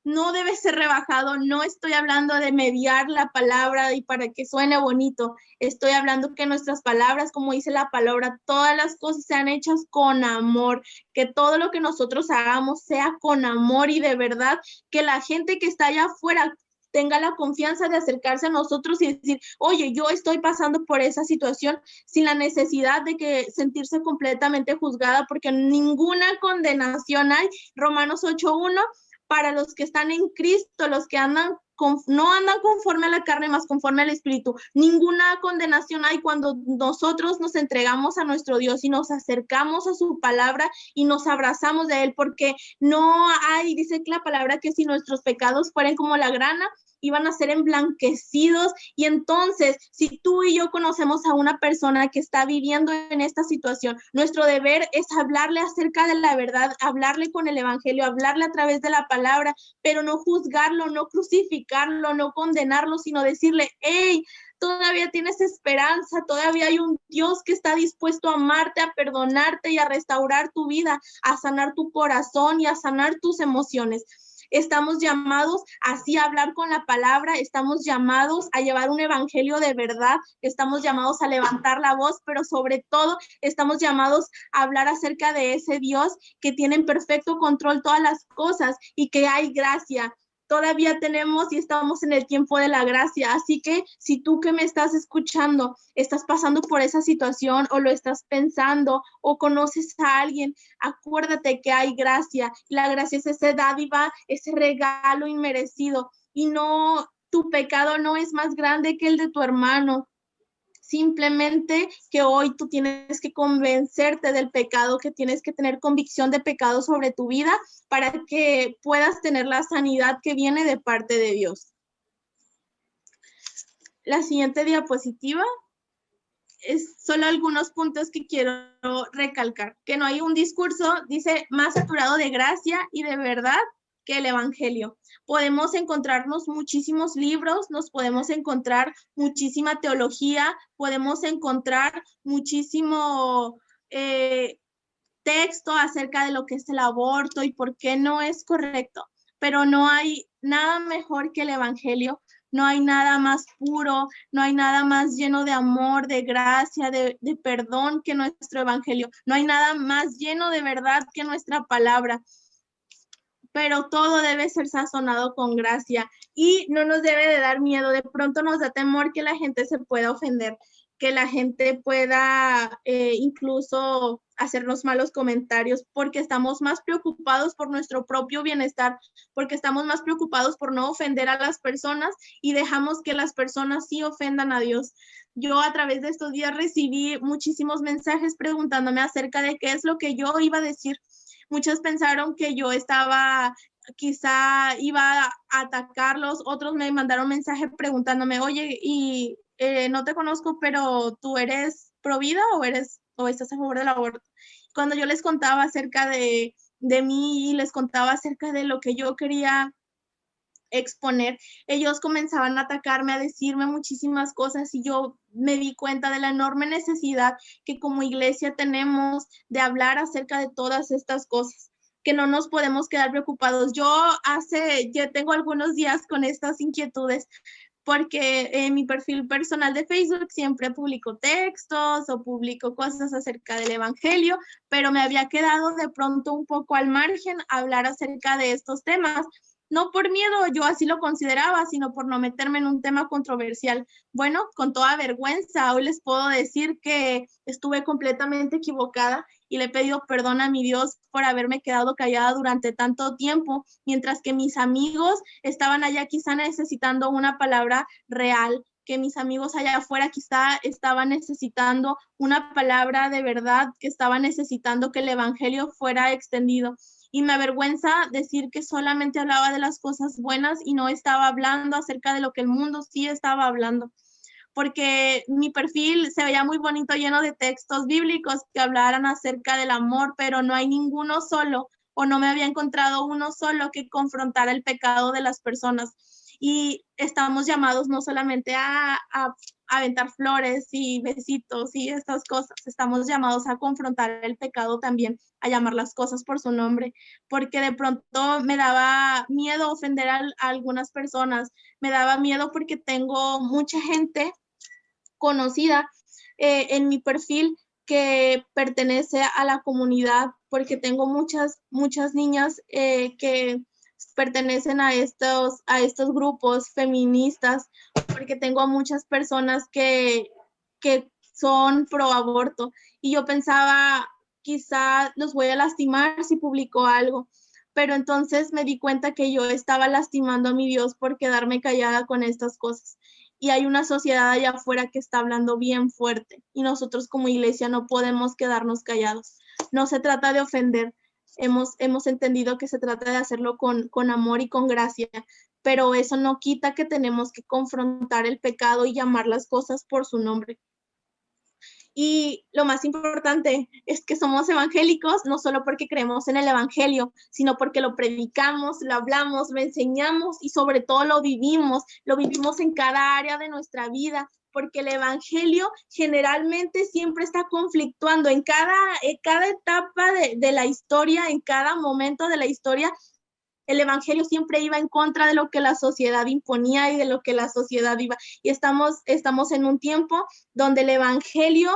[SPEAKER 2] no debe ser rebajado. No estoy hablando de mediar la palabra y para que suene bonito. Estoy hablando que nuestras palabras, como dice la palabra, todas las cosas sean hechas con amor, que todo lo que nosotros hagamos sea con amor y de verdad, que la gente que está allá afuera tenga la confianza de acercarse a nosotros y decir, oye, yo estoy pasando por esa situación sin la necesidad de que sentirse completamente juzgada, porque ninguna condenación hay. Romanos 8:1, para los que están en Cristo, los que no andan conforme a la carne, más conforme al Espíritu. Ninguna condenación hay cuando nosotros nos entregamos a nuestro Dios y nos acercamos a su palabra y nos abrazamos de Él, porque no hay, dice la palabra, que si nuestros pecados fueran como la grana, iban a ser emblanquecidos. Y entonces, si tú y yo conocemos a una persona que está viviendo en esta situación, nuestro deber es hablarle acerca de la verdad, hablarle con el evangelio, hablarle a través de la palabra, pero no juzgarlo, no crucificarlo, no condenarlo, sino decirle, hey, todavía tienes esperanza, todavía hay un Dios que está dispuesto a amarte, a perdonarte y a restaurar tu vida, a sanar tu corazón y a sanar tus emociones. Estamos llamados así a hablar con la palabra, estamos llamados a llevar un evangelio de verdad, estamos llamados a levantar la voz, pero sobre todo estamos llamados a hablar acerca de ese Dios que tiene en perfecto control todas las cosas y que hay gracia. todavía tenemos y estamos en el tiempo de la gracia. Así que si tú que me estás escuchando estás pasando por esa situación o lo estás pensando o conoces a alguien, acuérdate que hay gracia. La gracia es ese dádiva, ese regalo inmerecido, y no, tu pecado no es más grande que el de tu hermano. Simplemente que hoy tú tienes que convencerte del pecado, que tienes que tener convicción de pecado sobre tu vida para que puedas tener la sanidad que viene de parte de Dios. La siguiente diapositiva es solo algunos puntos que quiero recalcar. Que no hay un discurso, dice, más saturado de gracia y de verdad que el evangelio. Podemos encontrarnos muchísimos libros, nos podemos encontrar muchísima teología, podemos encontrar muchísimo texto acerca de lo que es el aborto y por qué no es correcto, pero no hay nada mejor que el evangelio. No hay nada más puro, no hay nada más lleno de amor, de gracia, de perdón que nuestro evangelio. No hay nada más lleno de verdad que nuestra palabra. Pero todo debe ser sazonado con gracia y no nos debe de dar miedo. De pronto nos da temor que la gente se pueda ofender, que la gente pueda incluso hacernos malos comentarios, porque estamos más preocupados por nuestro propio bienestar, porque estamos más preocupados por no ofender a las personas y dejamos que las personas sí ofendan a Dios. Yo a través de estos días recibí muchísimos mensajes preguntándome acerca de qué es lo que yo iba a decir. Muchos pensaron que yo quizá iba a atacarlos, otros me mandaron mensaje preguntándome, oye, y no te conozco, pero ¿tú eres pro vida o estás a favor del aborto? Cuando yo les contaba acerca de mí y les contaba acerca de lo que yo quería exponer, ellos comenzaban a atacarme, a decirme muchísimas cosas y yo me di cuenta de la enorme necesidad que como iglesia tenemos de hablar acerca de todas estas cosas, que no nos podemos quedar preocupados. Ya tengo algunos días con estas inquietudes porque en mi perfil personal de Facebook siempre publico textos o publico cosas acerca del evangelio, pero me había quedado de pronto un poco al margen hablar acerca de estos temas. No por miedo, yo así lo consideraba, sino por no meterme en un tema controversial. Bueno, con toda vergüenza, hoy les puedo decir que estuve completamente equivocada y le he pedido perdón a mi Dios por haberme quedado callada durante tanto tiempo, mientras que mis amigos estaban allá quizá necesitando una palabra real, que mis amigos allá afuera quizá estaban necesitando una palabra de verdad, que estaban necesitando que el evangelio fuera extendido. Y me avergüenza decir que solamente hablaba de las cosas buenas y no estaba hablando acerca de lo que el mundo sí estaba hablando. Porque mi perfil se veía muy bonito, lleno de textos bíblicos que hablaran acerca del amor, pero no hay ninguno solo, o no me había encontrado uno solo que confrontara el pecado de las personas. Y estamos llamados no solamente a aventar flores y besitos y estas cosas, estamos llamados a confrontar el pecado también, a llamar las cosas por su nombre, porque de pronto me daba miedo ofender a algunas personas, me daba miedo porque tengo mucha gente conocida en mi perfil que pertenece a la comunidad, porque tengo muchas niñas que pertenecen a estos grupos feministas, porque tengo muchas personas que son pro aborto y yo pensaba, quizá los voy a lastimar si publico algo, pero entonces me di cuenta que yo estaba lastimando a mi Dios por quedarme callada con estas cosas. Y hay una sociedad allá afuera que está hablando bien fuerte y nosotros como iglesia no podemos quedarnos callados. No se trata de ofender, hemos entendido que se trata de hacerlo con amor y con gracia, pero eso no quita que tenemos que confrontar el pecado y llamar las cosas por su nombre. Y lo más importante es que somos evangélicos no solo porque creemos en el evangelio, sino porque lo predicamos, lo hablamos, lo enseñamos y sobre todo lo vivimos en cada área de nuestra vida, porque el evangelio generalmente siempre está conflictuando en cada etapa de la historia, en cada momento de la historia. El evangelio siempre iba en contra de lo que la sociedad imponía y de lo que la sociedad iba. Y estamos en un tiempo donde el evangelio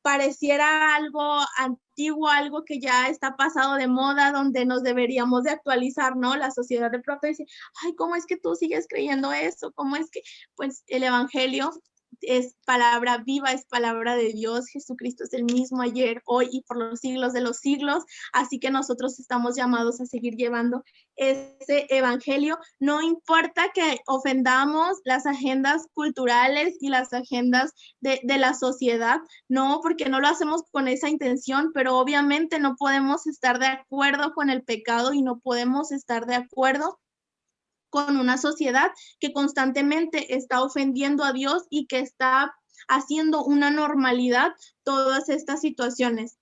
[SPEAKER 2] pareciera algo antiguo, algo que ya está pasado de moda, donde nos deberíamos de actualizar, ¿no? La sociedad de pronto dice, ay, ¿cómo es que tú sigues creyendo eso? ¿Cómo es que? Pues el evangelio es palabra viva, es palabra de Dios. Jesucristo es el mismo ayer, hoy y por los siglos de los siglos. Así que nosotros estamos llamados a seguir llevando ese evangelio. No importa que ofendamos las agendas culturales y las agendas de la sociedad, no, porque no lo hacemos con esa intención, pero obviamente no podemos estar de acuerdo con el pecado y no podemos estar de acuerdo con una sociedad que constantemente está ofendiendo a Dios y que está haciendo una normalidad todas estas situaciones.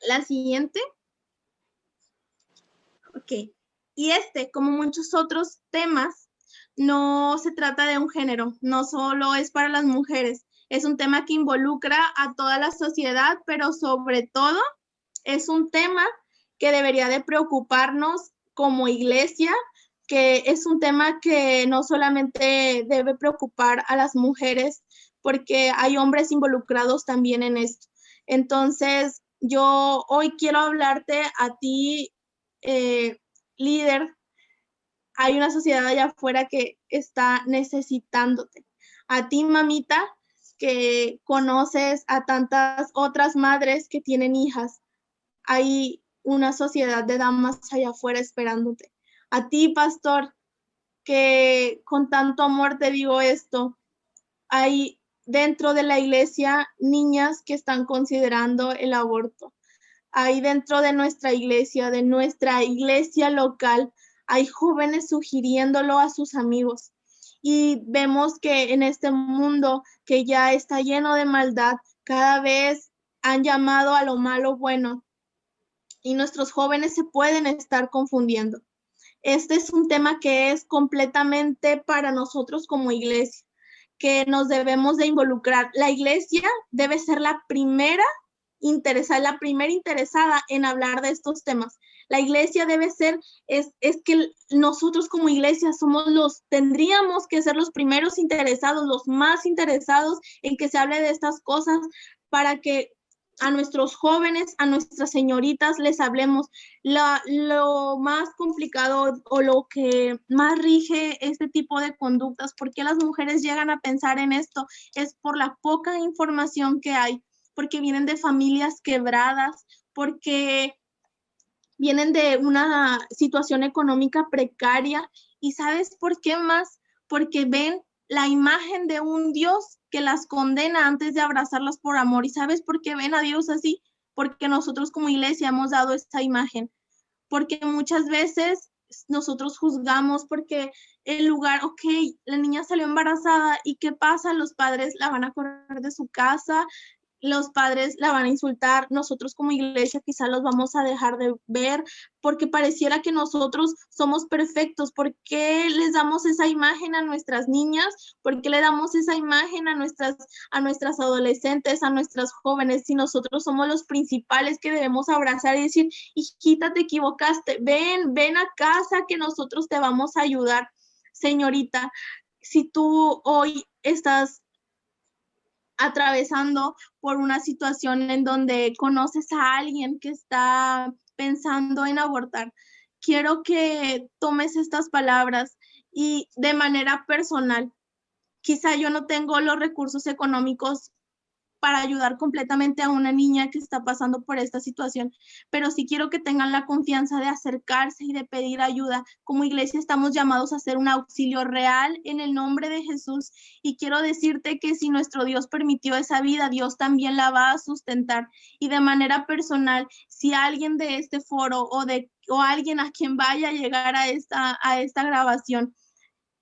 [SPEAKER 2] La siguiente. Ok. Y como muchos otros temas, no se trata de un género, no solo es para las mujeres, es un tema que involucra a toda la sociedad, pero sobre todo es un tema que debería de preocuparnos como iglesia, que es un tema que no solamente debe preocupar a las mujeres, porque hay hombres involucrados también en esto. Entonces, yo hoy quiero hablarte a ti, líder. Hay una sociedad allá afuera que está necesitándote. A ti, mamita, que conoces a tantas otras madres que tienen hijas. Hay una sociedad de damas allá afuera esperándote. A ti, pastor, que con tanto amor te digo esto, hay dentro de la iglesia niñas que están considerando el aborto. Hay dentro de nuestra iglesia local, hay jóvenes sugiriéndolo a sus amigos. Y vemos que en este mundo que ya está lleno de maldad, cada vez han llamado a lo malo bueno y nuestros jóvenes se pueden estar confundiendo. Este es un tema que es completamente para nosotros como iglesia, que nos debemos de involucrar. La iglesia debe ser la primera interesada en hablar de estos temas. La iglesia debe ser, es que nosotros como iglesia tendríamos que ser los primeros interesados, los más interesados en que se hable de estas cosas para que a nuestros jóvenes, a nuestras señoritas les hablemos. Lo más complicado o lo que más rige este tipo de conductas, ¿por qué las mujeres llegan a pensar en esto? Es por la poca información que hay, porque vienen de familias quebradas, porque vienen de una situación económica precaria. ¿Y sabes por qué más? Porque ven la imagen de un Dios que las condena antes de abrazarlas por amor. ¿Y sabes por qué ven a Dios así? Porque nosotros como iglesia hemos dado esta imagen. Porque muchas veces nosotros juzgamos porque el lugar, ok, la niña salió embarazada y ¿qué pasa? Los padres la van a correr de su casa, los padres la van a insultar, nosotros como iglesia quizá los vamos a dejar de ver porque pareciera que nosotros somos perfectos. ¿Por qué les damos esa imagen a nuestras niñas? ¿Por qué le damos esa imagen a nuestras adolescentes, a nuestras jóvenes, si nosotros somos los principales que debemos abrazar y decir, hijita, te equivocaste, ven a casa que nosotros te vamos a ayudar? Señorita, si tú hoy estás atravesando por una situación en donde conoces a alguien que está pensando en abortar, quiero que tomes estas palabras y de manera personal. Quizá yo no tengo los recursos económicos para ayudar completamente a una niña que está pasando por esta situación, pero sí quiero que tengan la confianza de acercarse y de pedir ayuda. Como iglesia estamos llamados a hacer un auxilio real en el nombre de Jesús, y quiero decirte que si nuestro Dios permitió esa vida, Dios también la va a sustentar. Y de manera personal, si alguien de este foro o alguien a quien vaya a llegar a esta grabación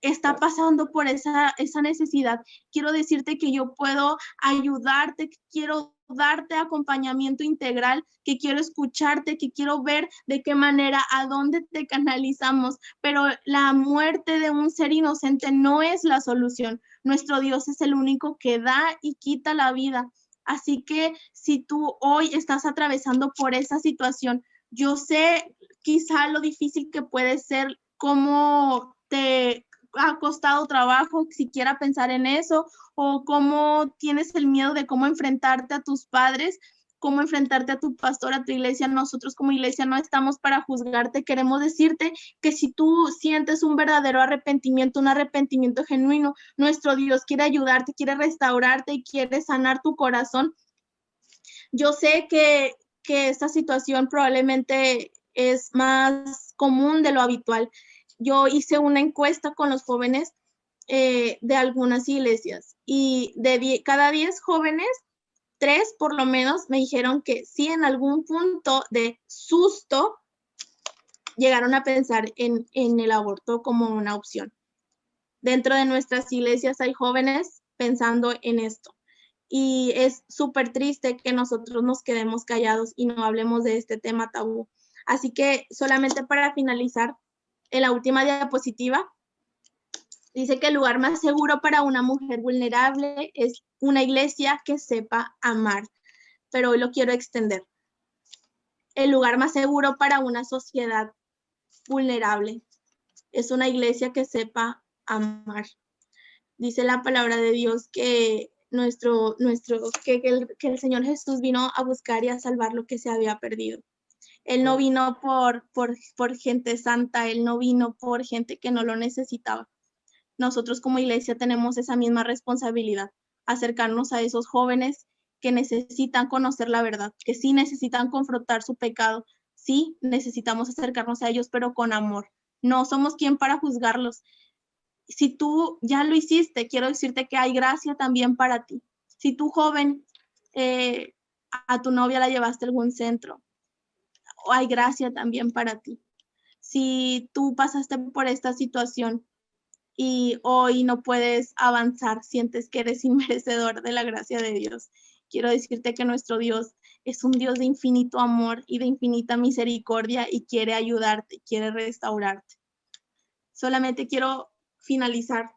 [SPEAKER 2] está pasando por esa necesidad, quiero decirte que yo puedo ayudarte, que quiero darte acompañamiento integral, que quiero escucharte, que quiero ver de qué manera, a dónde te canalizamos, pero la muerte de un ser inocente no es la solución. Nuestro Dios es el único que da y quita la vida. Así que si tú hoy estás atravesando por esa situación, yo sé quizá lo difícil que puede ser, cómo te ha costado trabajo siquiera pensar en eso, o cómo tienes el miedo de cómo enfrentarte a tus padres, cómo enfrentarte a tu pastor, a tu iglesia. Nosotros como iglesia no estamos para juzgarte, queremos decirte que si tú sientes un verdadero arrepentimiento, un arrepentimiento genuino, nuestro Dios quiere ayudarte, quiere restaurarte y quiere sanar tu corazón. Yo sé que esta situación probablemente es más común de lo habitual. Yo hice una encuesta con los jóvenes de algunas iglesias y de cada 10 jóvenes, 3 por lo menos me dijeron que sí en algún punto de susto llegaron a pensar en el aborto como una opción. Dentro de nuestras iglesias hay jóvenes pensando en esto. Y es súper triste que nosotros nos quedemos callados y no hablemos de este tema tabú. Así que solamente para finalizar, en la última diapositiva, dice que el lugar más seguro para una mujer vulnerable es una iglesia que sepa amar. Pero hoy lo quiero extender. El lugar más seguro para una sociedad vulnerable es una iglesia que sepa amar. Dice la palabra de Dios que que el Señor Jesús vino a buscar y a salvar lo que se había perdido. Él no vino por gente santa, Él no vino por gente que no lo necesitaba. Nosotros como iglesia tenemos esa misma responsabilidad, acercarnos a esos jóvenes que necesitan conocer la verdad, que sí necesitan confrontar su pecado, sí necesitamos acercarnos a ellos, pero con amor. No somos quien para juzgarlos. Si tú ya lo hiciste, quiero decirte que hay gracia también para ti. Si tú, joven, a tu novia la llevaste a algún centro, hay gracia también para ti. Si tú pasaste por esta situación y hoy no puedes avanzar, sientes que eres inmerecedor de la gracia de Dios, quiero decirte que nuestro Dios es un Dios de infinito amor y de infinita misericordia y quiere ayudarte, quiere restaurarte. Solamente quiero finalizar,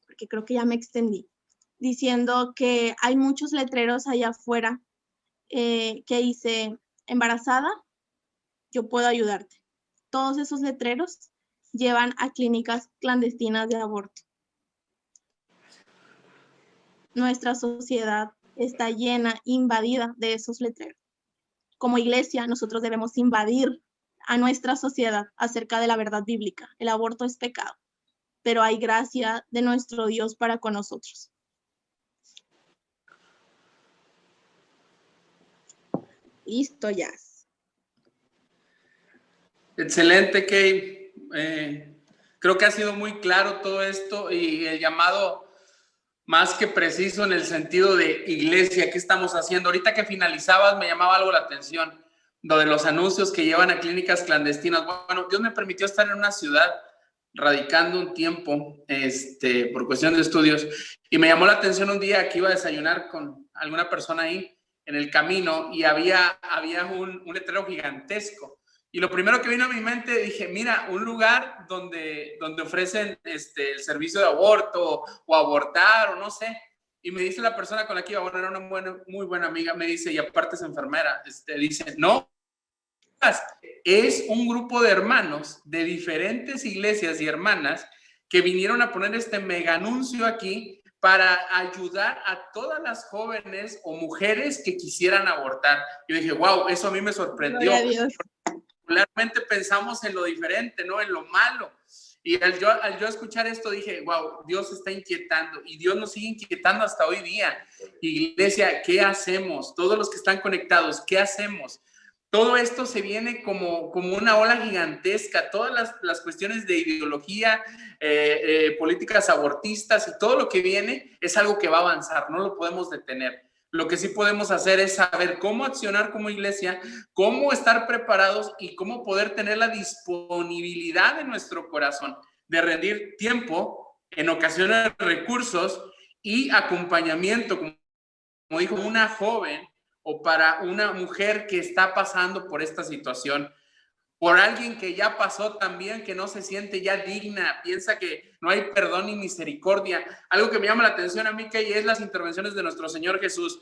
[SPEAKER 2] porque creo que ya me extendí, diciendo que hay muchos letreros allá afuera que dice, embarazada, yo puedo ayudarte. Todos esos letreros llevan a clínicas clandestinas de aborto. Nuestra sociedad está llena, invadida de esos letreros. Como iglesia, nosotros debemos invadir a nuestra sociedad acerca de la verdad bíblica. El aborto es pecado, pero hay gracia de nuestro Dios para con nosotros. Listo, ya.
[SPEAKER 1] Excelente, Kay. Creo que ha sido muy claro todo esto y el llamado más que preciso en el sentido de iglesia, ¿qué estamos haciendo? Ahorita que finalizabas me llamaba algo la atención, lo de los anuncios que llevan a clínicas clandestinas. Bueno, Dios me permitió estar en una ciudad radicando un tiempo por cuestión de estudios y me llamó la atención un día que iba a desayunar con alguna persona ahí en el camino y había un letrero gigantesco. Y lo primero que vino a mi mente, dije, mira, un lugar donde ofrecen el servicio de aborto o abortar o no sé. Y me dice la persona con la que iba, bueno, era una muy buena amiga, me dice, y aparte es enfermera, dice, no, es un grupo de hermanos de diferentes iglesias y hermanas que vinieron a poner este mega anuncio aquí para ayudar a todas las jóvenes o mujeres que quisieran abortar. Yo dije, wow, eso a mí me sorprendió. Particularmente pensamos en lo diferente, ¿no? En lo malo. Y al yo escuchar esto dije, wow, Dios está inquietando y Dios nos sigue inquietando hasta hoy día. Iglesia, ¿qué hacemos? Todos los que están conectados, ¿qué hacemos? Todo esto se viene como una ola gigantesca, todas las cuestiones de ideología, políticas abortistas y todo lo que viene es algo que va a avanzar, no lo podemos detener. Lo que sí podemos hacer es saber cómo accionar como iglesia, cómo estar preparados y cómo poder tener la disponibilidad de nuestro corazón de rendir tiempo, en ocasiones recursos y acompañamiento, como dijo una joven, o para una mujer que está pasando por esta situación, por alguien que ya pasó también, que no se siente ya digna, piensa que no hay perdón ni misericordia. Algo que me llama la atención a mí, que es las intervenciones de nuestro Señor Jesús.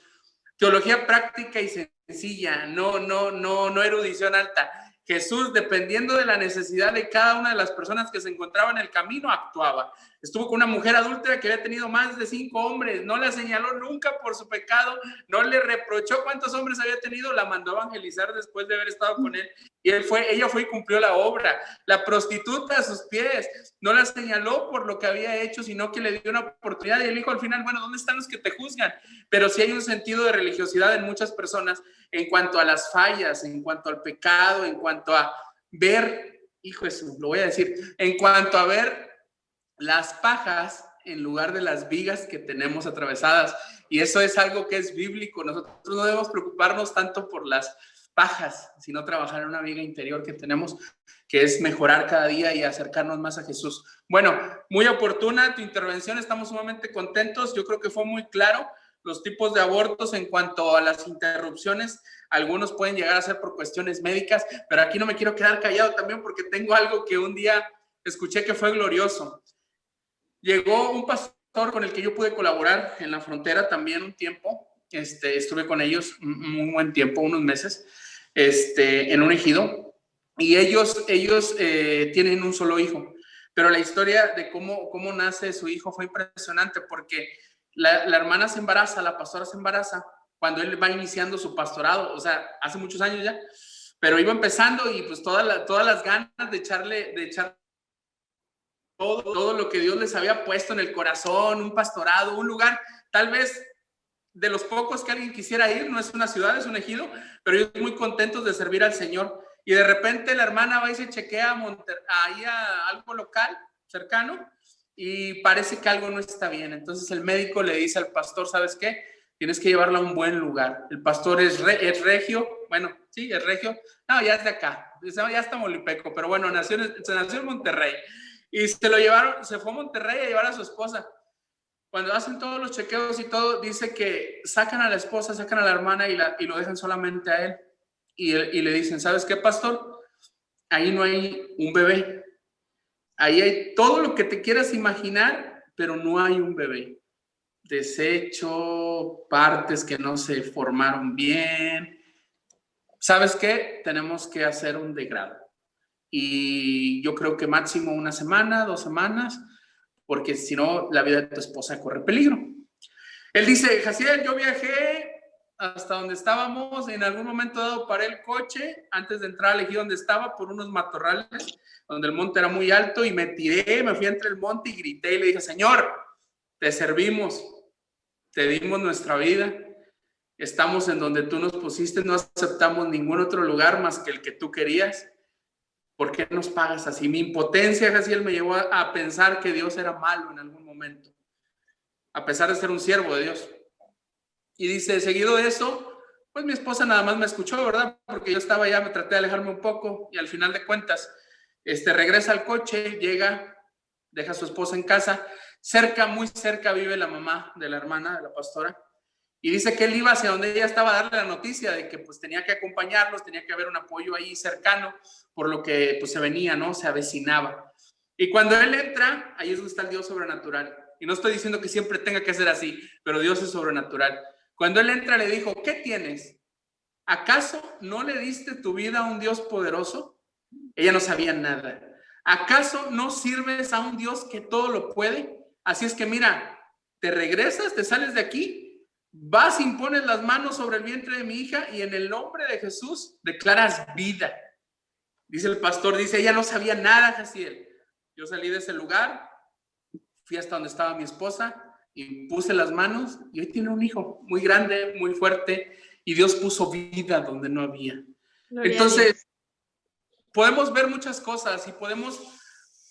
[SPEAKER 1] Teología práctica y sencilla, no erudición alta. Jesús, dependiendo de la necesidad de cada una de las personas que se encontraban en el camino, actuaba. Estuvo con una mujer adúltera que había tenido más de 5 hombres, no la señaló nunca por su pecado, no le reprochó cuántos hombres había tenido, la mandó a evangelizar después de haber estado con él. Y ella fue y cumplió la obra. La prostituta a sus pies, no la señaló por lo que había hecho, sino que le dio una oportunidad. Y él dijo al final, bueno, ¿dónde están los que te juzgan? Pero sí hay un sentido de religiosidad en muchas personas en cuanto a las fallas, en cuanto al pecado, en cuanto a ver, hijo de su, lo voy a decir, en cuanto a ver las pajas en lugar de las vigas que tenemos atravesadas. Y eso es algo que es bíblico. Nosotros no debemos preocuparnos tanto por las pajas, sino trabajar en una viga interior que tenemos, que es mejorar cada día y acercarnos más a Jesús. Bueno, muy oportuna tu intervención, estamos sumamente contentos. Yo creo que fue muy claro los tipos de abortos en cuanto a las interrupciones. Algunos pueden llegar a ser por cuestiones médicas, pero aquí no me quiero quedar callado también porque tengo algo que un día escuché que fue glorioso. Llegó un pastor con el que yo pude colaborar en la frontera también un tiempo. Estuve con ellos un buen tiempo, unos meses, en un ejido. Y ellos tienen un solo hijo. Pero la historia de cómo nace su hijo fue impresionante porque la hermana se embaraza, la pastora se embaraza cuando él va iniciando su pastorado, o sea, hace muchos años ya, pero iba empezando y pues todas las ganas de echarle todo lo que Dios les había puesto en el corazón, un pastorado, un lugar, tal vez de los pocos que alguien quisiera ir, no es una ciudad, es un ejido, pero ellos muy contentos de servir al Señor. Y de repente la hermana va y se chequea ahí a algo local, cercano, y parece que algo no está bien. Entonces el médico le dice al pastor, ¿sabes qué? Tienes que llevarla a un buen lugar. El pastor es regio, bueno, sí, es regio. No, ya es de acá, ya está Molipeco, pero bueno, se nació en Monterrey. Y se lo llevaron, se fue a Monterrey a llevar a su esposa. Cuando hacen todos los chequeos y todo, dice que sacan a la esposa, sacan a la hermana y lo dejan solamente a él. Y le dicen, ¿sabes qué, pastor? Ahí no hay un bebé. Ahí hay todo lo que te quieras imaginar, pero no hay un bebé. Desecho, partes que no se formaron bien. ¿Sabes qué? Tenemos que hacer un degrado. Y yo creo que máximo 1 semana, 2 semanas, porque si no, la vida de tu esposa corre peligro. Él dice, Jaciel, yo viajé hasta donde estábamos, en algún momento dado paré el coche antes de entrar al ejido donde estaba por unos matorrales, donde el monte era muy alto, y me tiré, me fui entre el monte y grité y le dije, Señor, te servimos, te dimos nuestra vida, estamos en donde tú nos pusiste, no aceptamos ningún otro lugar más que el que tú querías. ¿Por qué nos pagas así? Mi impotencia, Jaciel, me llevó a pensar que Dios era malo en algún momento, a pesar de ser un siervo de Dios. Y dice, seguido de eso, pues mi esposa nada más me escuchó, ¿verdad? Porque yo estaba ya, me traté de alejarme un poco y al final de cuentas, regresa al coche, llega, deja a su esposa en casa. Muy cerca vive la mamá de la hermana, de la pastora. Y dice que él iba hacia donde ella estaba a darle la noticia de que pues tenía que acompañarlos, tenía que haber un apoyo ahí cercano, por lo que pues se venía, ¿no? Se avecinaba. Y cuando él entra, ahí es donde está el Dios sobrenatural. Y no estoy diciendo que siempre tenga que ser así, pero Dios es sobrenatural. Cuando él entra le dijo, ¿qué tienes? ¿Acaso no le diste tu vida a un Dios poderoso? Ella no sabía nada. ¿Acaso no sirves a un Dios que todo lo puede? Así es que mira, te regresas, te sales de aquí, vas, impones las manos sobre el vientre de mi hija y en el nombre de Jesús declaras vida. Dice el pastor, dice, ella no sabía nada, Jaciel. Yo salí de ese lugar, fui hasta donde estaba mi esposa y puse las manos y hoy tiene un hijo muy grande, muy fuerte, y Dios puso vida donde no había. Gloria. Entonces, podemos ver muchas cosas y podemos,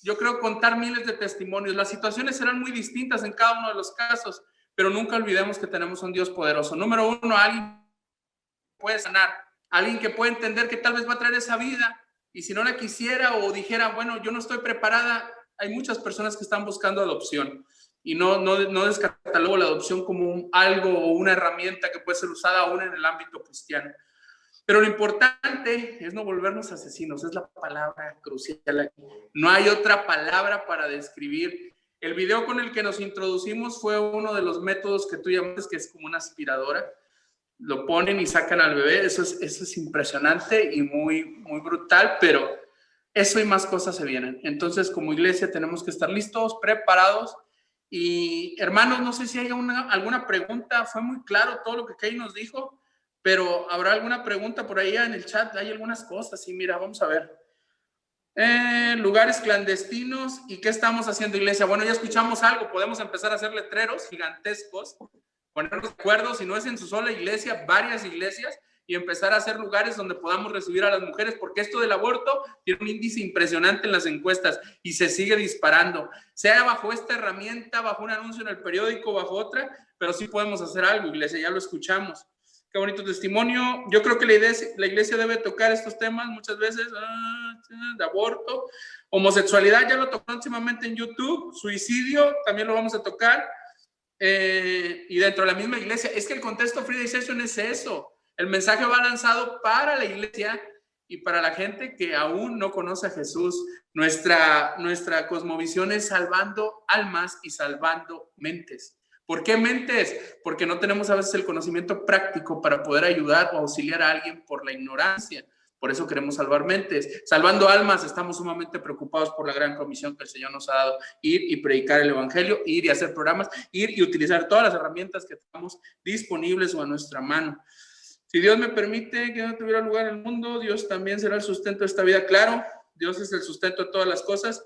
[SPEAKER 1] yo creo, contar miles de testimonios. Las situaciones serán muy distintas en cada uno de los casos, pero nunca olvidemos que tenemos un Dios poderoso. Número 1, alguien que puede sanar, alguien que puede entender que tal vez va a traer esa vida y si no la quisiera o dijera, bueno, yo no estoy preparada. Hay muchas personas que están buscando adopción y no descatalogo la adopción como algo o una herramienta que puede ser usada aún en el ámbito cristiano. Pero lo importante es no volvernos asesinos, es la palabra crucial aquí. No hay otra palabra para describir. El video con el que nos introducimos fue uno de los métodos que tú llamaste, que es como una aspiradora. lo ponen y sacan al bebé. Eso es impresionante y muy, muy brutal, pero eso y más cosas se vienen. Entonces, como iglesia tenemos que estar listos, preparados. Y hermanos, no sé si hay alguna pregunta. Fue muy claro todo lo que Kay nos dijo, pero ¿habrá alguna pregunta por ahí en el chat? Hay algunas cosas. Sí, mira, vamos a ver. Lugares clandestinos. ¿Y qué estamos haciendo, iglesia? Bueno, ya escuchamos algo. Podemos empezar a hacer letreros gigantescos, ponernos de acuerdo, si no es en su sola iglesia, varias iglesias, y empezar a hacer lugares donde podamos recibir a las mujeres, porque esto del aborto tiene un índice impresionante en las encuestas y se sigue disparando, sea bajo esta herramienta, bajo un anuncio en el periódico, bajo otra, pero sí podemos hacer algo, iglesia, ya lo escuchamos. Qué bonito testimonio. Yo creo que la iglesia debe tocar estos temas muchas veces, de aborto, homosexualidad, ya lo tocó próximamente en YouTube, suicidio, también lo vamos a tocar. Y dentro de la misma iglesia, es que el contexto Friday Session es eso. El mensaje va lanzado para la iglesia y para la gente que aún no conoce a Jesús. Nuestra cosmovisión es salvando almas y salvando mentes. ¿Por qué mentes? Porque no tenemos a veces el conocimiento práctico para poder ayudar o auxiliar a alguien por la ignorancia. Por eso queremos salvar mentes. Salvando almas, estamos sumamente preocupados por la gran comisión que el Señor nos ha dado. Ir y predicar el evangelio, ir y hacer programas, ir y utilizar todas las herramientas que tenemos disponibles o a nuestra mano. Si Dios me permite que no tuviera lugar en el mundo, Dios también será el sustento de esta vida. Claro, Dios es el sustento de todas las cosas.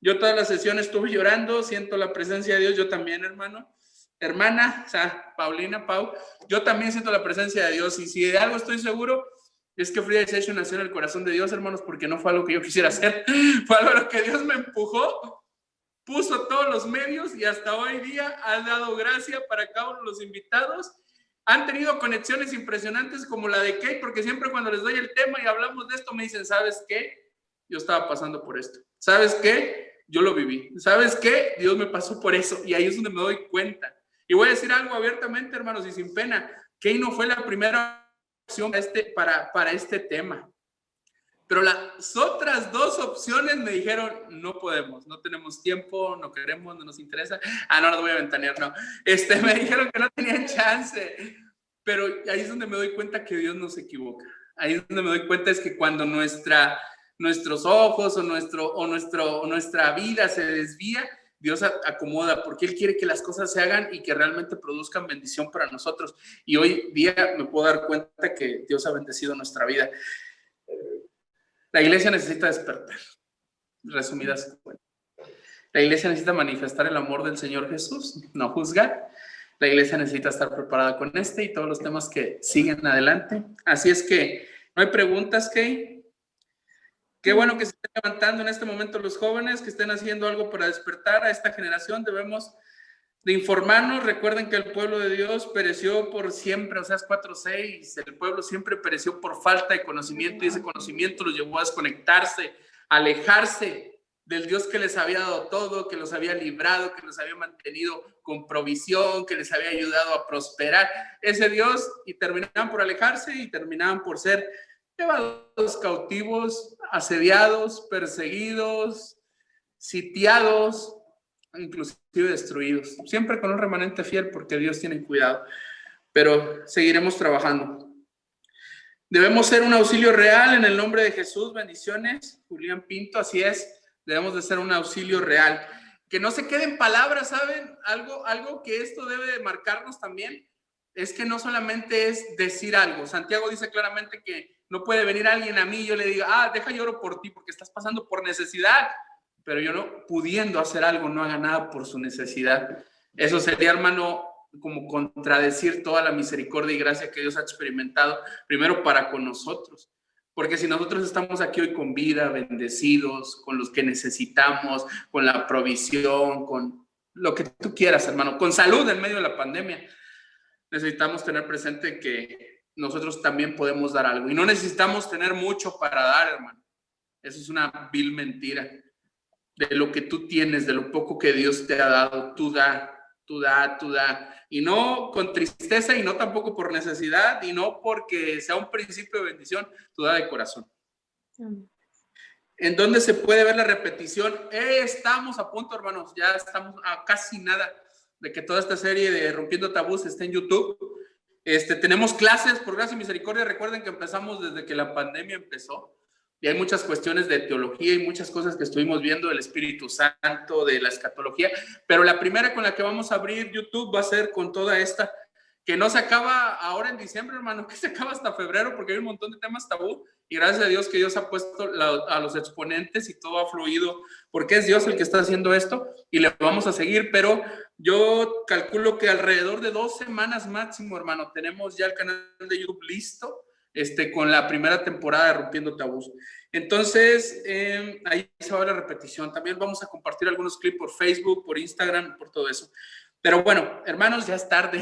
[SPEAKER 1] Yo todas las sesiones estuve llorando, siento la presencia de Dios. Yo también, hermana, o sea, Paulina, Pau, yo también siento la presencia de Dios. Y si de algo estoy seguro, es que Friday Session nació en el corazón de Dios, hermanos, porque no fue algo que yo quisiera hacer, fue algo a lo que Dios me empujó, puso todos los medios y hasta hoy día ha dado gracia para cada uno de los invitados. Han tenido conexiones impresionantes como la de Kate, porque siempre cuando les doy el tema y hablamos de esto me dicen, ¿sabes qué? Yo estaba pasando por esto. ¿Sabes qué? Yo lo viví. ¿Sabes qué? Dios me pasó por eso. Y ahí es donde me doy cuenta. Y voy a decir algo abiertamente, hermanos, y sin pena. Kate no fue la primera opción para este tema. Pero las otras dos opciones me dijeron, no podemos, no tenemos tiempo, no queremos, no nos interesa. No, no voy a ventanear, no. Me dijeron que no tenían chance. Pero ahí es donde me doy cuenta que Dios no se equivoca. Ahí es donde me doy cuenta es que cuando nuestros ojos o nuestra vida se desvía, Dios acomoda, porque Él quiere que las cosas se hagan y que realmente produzcan bendición para nosotros. Y hoy día me puedo dar cuenta que Dios ha bendecido nuestra vida. La iglesia necesita despertar, resumidas cuentas. La iglesia necesita manifestar el amor del Señor Jesús, no juzgar. La iglesia necesita estar preparada con y todos los temas que siguen adelante. Así es que no hay preguntas, Kay. Qué bueno que se estén levantando en este momento los jóvenes, que estén haciendo algo para despertar a esta generación. Debemos de informarnos. Recuerden que el pueblo de Dios pereció por siempre, Oseas 4:6. El pueblo siempre pereció por falta de conocimiento y ese conocimiento los llevó a desconectarse, a alejarse del Dios que les había dado todo, que los había librado, que los había mantenido con provisión, que les había ayudado a prosperar. Ese Dios, y terminaban por alejarse y terminaban por ser llevados cautivos, asediados, perseguidos, sitiados, inclusive destruidos, siempre con un remanente fiel porque Dios tiene cuidado, pero seguiremos trabajando. Debemos ser un auxilio real en el nombre de Jesús. Bendiciones, Julián Pinto, así es, debemos de ser un auxilio real, que no se queden palabras, ¿saben? Algo que esto debe de marcarnos también, es que no solamente es decir algo. Santiago dice claramente que no puede venir alguien a mí y yo le diga, deja lloro por ti porque estás pasando por necesidad, pero yo no, pudiendo hacer algo, no haga nada por su necesidad. Eso sería, hermano, como contradecir toda la misericordia y gracia que Dios ha experimentado, primero para con nosotros. Porque si nosotros estamos aquí hoy con vida, bendecidos, con los que necesitamos, con la provisión, con lo que tú quieras, hermano, con salud en medio de la pandemia, necesitamos tener presente que nosotros también podemos dar algo. Y no necesitamos tener mucho para dar, hermano. Eso es una vil mentira. De lo que tú tienes, de lo poco que Dios te ha dado, tú da. Y no con tristeza y no tampoco por necesidad y no porque sea un principio de bendición, tú da de corazón. ¿En dónde se puede ver la repetición? Estamos a punto, hermanos, ya estamos a casi nada de que toda esta serie de Rompiendo Tabús esté en YouTube. Tenemos clases por gracia y misericordia. Recuerden que empezamos desde que la pandemia empezó. Y hay muchas cuestiones de teología y muchas cosas que estuvimos viendo del Espíritu Santo, de la escatología, pero la primera con la que vamos a abrir YouTube va a ser con toda esta, que no se acaba ahora en diciembre, hermano, que se acaba hasta febrero, porque hay un montón de temas tabú, y gracias a Dios que Dios ha puesto a los exponentes y todo ha fluido, porque es Dios el que está haciendo esto, y le vamos a seguir, pero yo calculo que alrededor de 2 semanas máximo, hermano, tenemos ya el canal de YouTube listo, con la primera temporada de Rompiendo Tabús. Entonces, ahí se va a ver la repetición. También vamos a compartir algunos clips por Facebook, por Instagram, por todo eso. Pero bueno, hermanos, ya es tarde.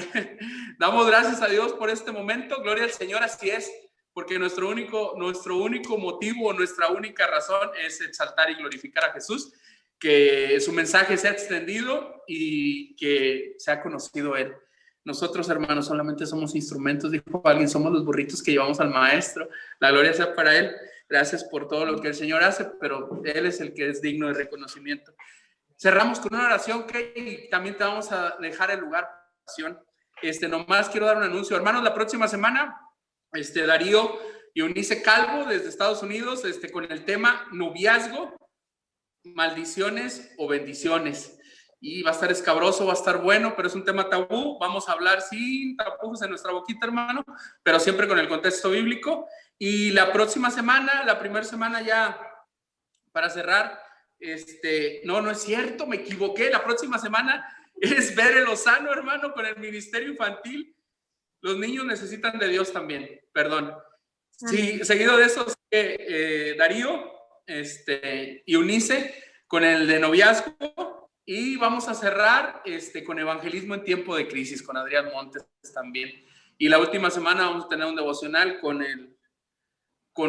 [SPEAKER 1] Damos gracias a Dios por este momento. Gloria al Señor, así es, porque nuestro único motivo, nuestra única razón es exaltar y glorificar a Jesús, que su mensaje sea extendido y que sea conocido Él. Nosotros, hermanos, solamente somos instrumentos, dijo alguien, somos los burritos que llevamos al Maestro. La gloria sea para Él. Gracias por todo lo que el Señor hace, pero Él es el que es digno de reconocimiento. Cerramos con una oración que también te vamos a dejar el lugar para oración. Nomás quiero dar un anuncio. Hermanos, la próxima semana, Darío y Eunice Calvo desde Estados Unidos, con el tema noviazgo, maldiciones o bendiciones. Y va a estar escabroso, va a estar bueno, pero es un tema tabú. Vamos a hablar sin tapujos en nuestra boquita, hermano, pero siempre con el contexto bíblico. Y la próxima semana, la primera semana ya, para cerrar, no es cierto, me equivoqué. La próxima semana es Bere Lozano, hermano, con el ministerio infantil. Los niños necesitan de Dios también, perdón. Sí, seguido de eso, Darío y Eunice con el de noviazgo. Y vamos a cerrar con evangelismo en tiempo de crisis, con Adrián Montes también. Y la última semana vamos a tener un devocional con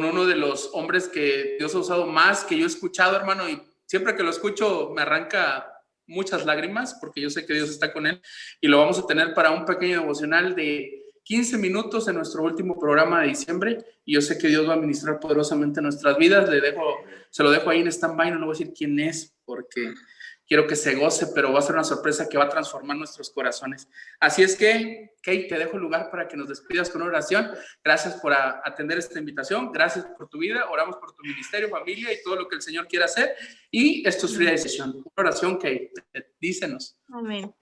[SPEAKER 1] uno de los hombres que Dios ha usado más, que yo he escuchado, hermano, y siempre que lo escucho me arranca muchas lágrimas, porque yo sé que Dios está con él. Y lo vamos a tener para un pequeño devocional de 15 minutos en nuestro último programa de diciembre. Y yo sé que Dios va a ministrar poderosamente nuestras vidas. Se lo dejo ahí en stand-by, no le voy a decir quién es, porque quiero que se goce, pero va a ser una sorpresa que va a transformar nuestros corazones. Así es que, Kate, te dejo el lugar para que nos despidas con una oración. Gracias por atender esta invitación. Gracias por tu vida. Oramos por tu ministerio, familia y todo lo que el Señor quiera hacer. Y esto es Frida Decisión. Una oración, Kate. Dícenos.
[SPEAKER 2] Amén.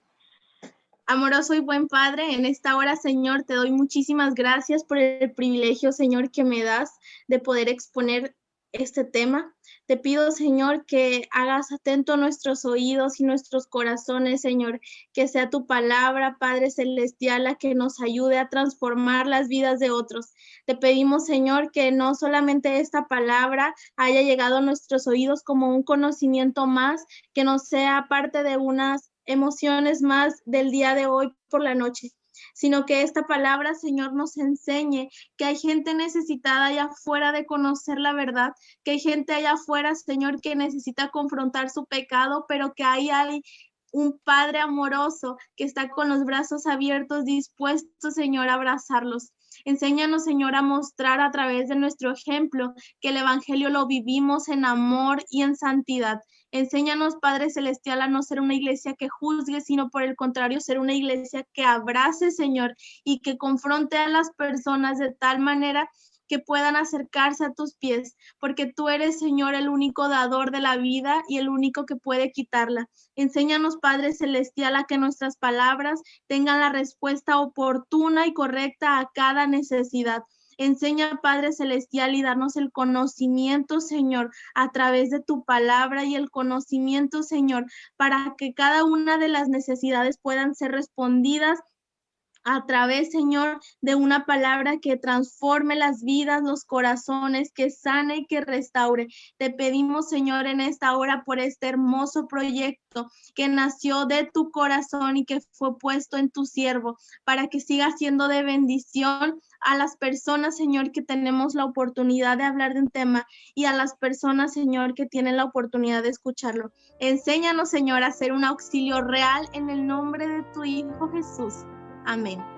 [SPEAKER 2] Amoroso y buen Padre, en esta hora, Señor, te doy muchísimas gracias por el privilegio, Señor, que me das de poder exponer este tema. Te pido, Señor, que hagas atento nuestros oídos y nuestros corazones, Señor, que sea tu palabra, Padre Celestial, la que nos ayude a transformar las vidas de otros. Te pedimos, Señor, que no solamente esta palabra haya llegado a nuestros oídos como un conocimiento más, que no sea parte de unas emociones más del día de hoy por la noche, sino que esta palabra, Señor, nos enseñe que hay gente necesitada allá afuera de conocer la verdad, que hay gente allá afuera, Señor, que necesita confrontar su pecado, pero que ahí hay un Padre amoroso que está con los brazos abiertos, dispuesto, Señor, a abrazarlos. Enséñanos, Señor, a mostrar a través de nuestro ejemplo que el Evangelio lo vivimos en amor y en santidad. Enséñanos, Padre Celestial, a no ser una iglesia que juzgue, sino por el contrario, ser una iglesia que abrace, Señor, y que confronte a las personas de tal manera que puedan acercarse a tus pies, porque tú eres, Señor, el único dador de la vida y el único que puede quitarla. Enséñanos, Padre Celestial, a que nuestras palabras tengan la respuesta oportuna y correcta a cada necesidad. Enseña, Padre Celestial, y danos el conocimiento, Señor, a través de tu palabra y el conocimiento, Señor, para que cada una de las necesidades puedan ser respondidas a través, Señor, de una palabra que transforme las vidas, los corazones, que sane y que restaure. Te pedimos, Señor, en esta hora por este hermoso proyecto que nació de tu corazón y que fue puesto en tu siervo, para que siga siendo de bendición a las personas, Señor, que tenemos la oportunidad de hablar de un tema y a las personas, Señor, que tienen la oportunidad de escucharlo. Enséñanos, Señor, a ser un auxilio real en el nombre de tu Hijo Jesús. Amén.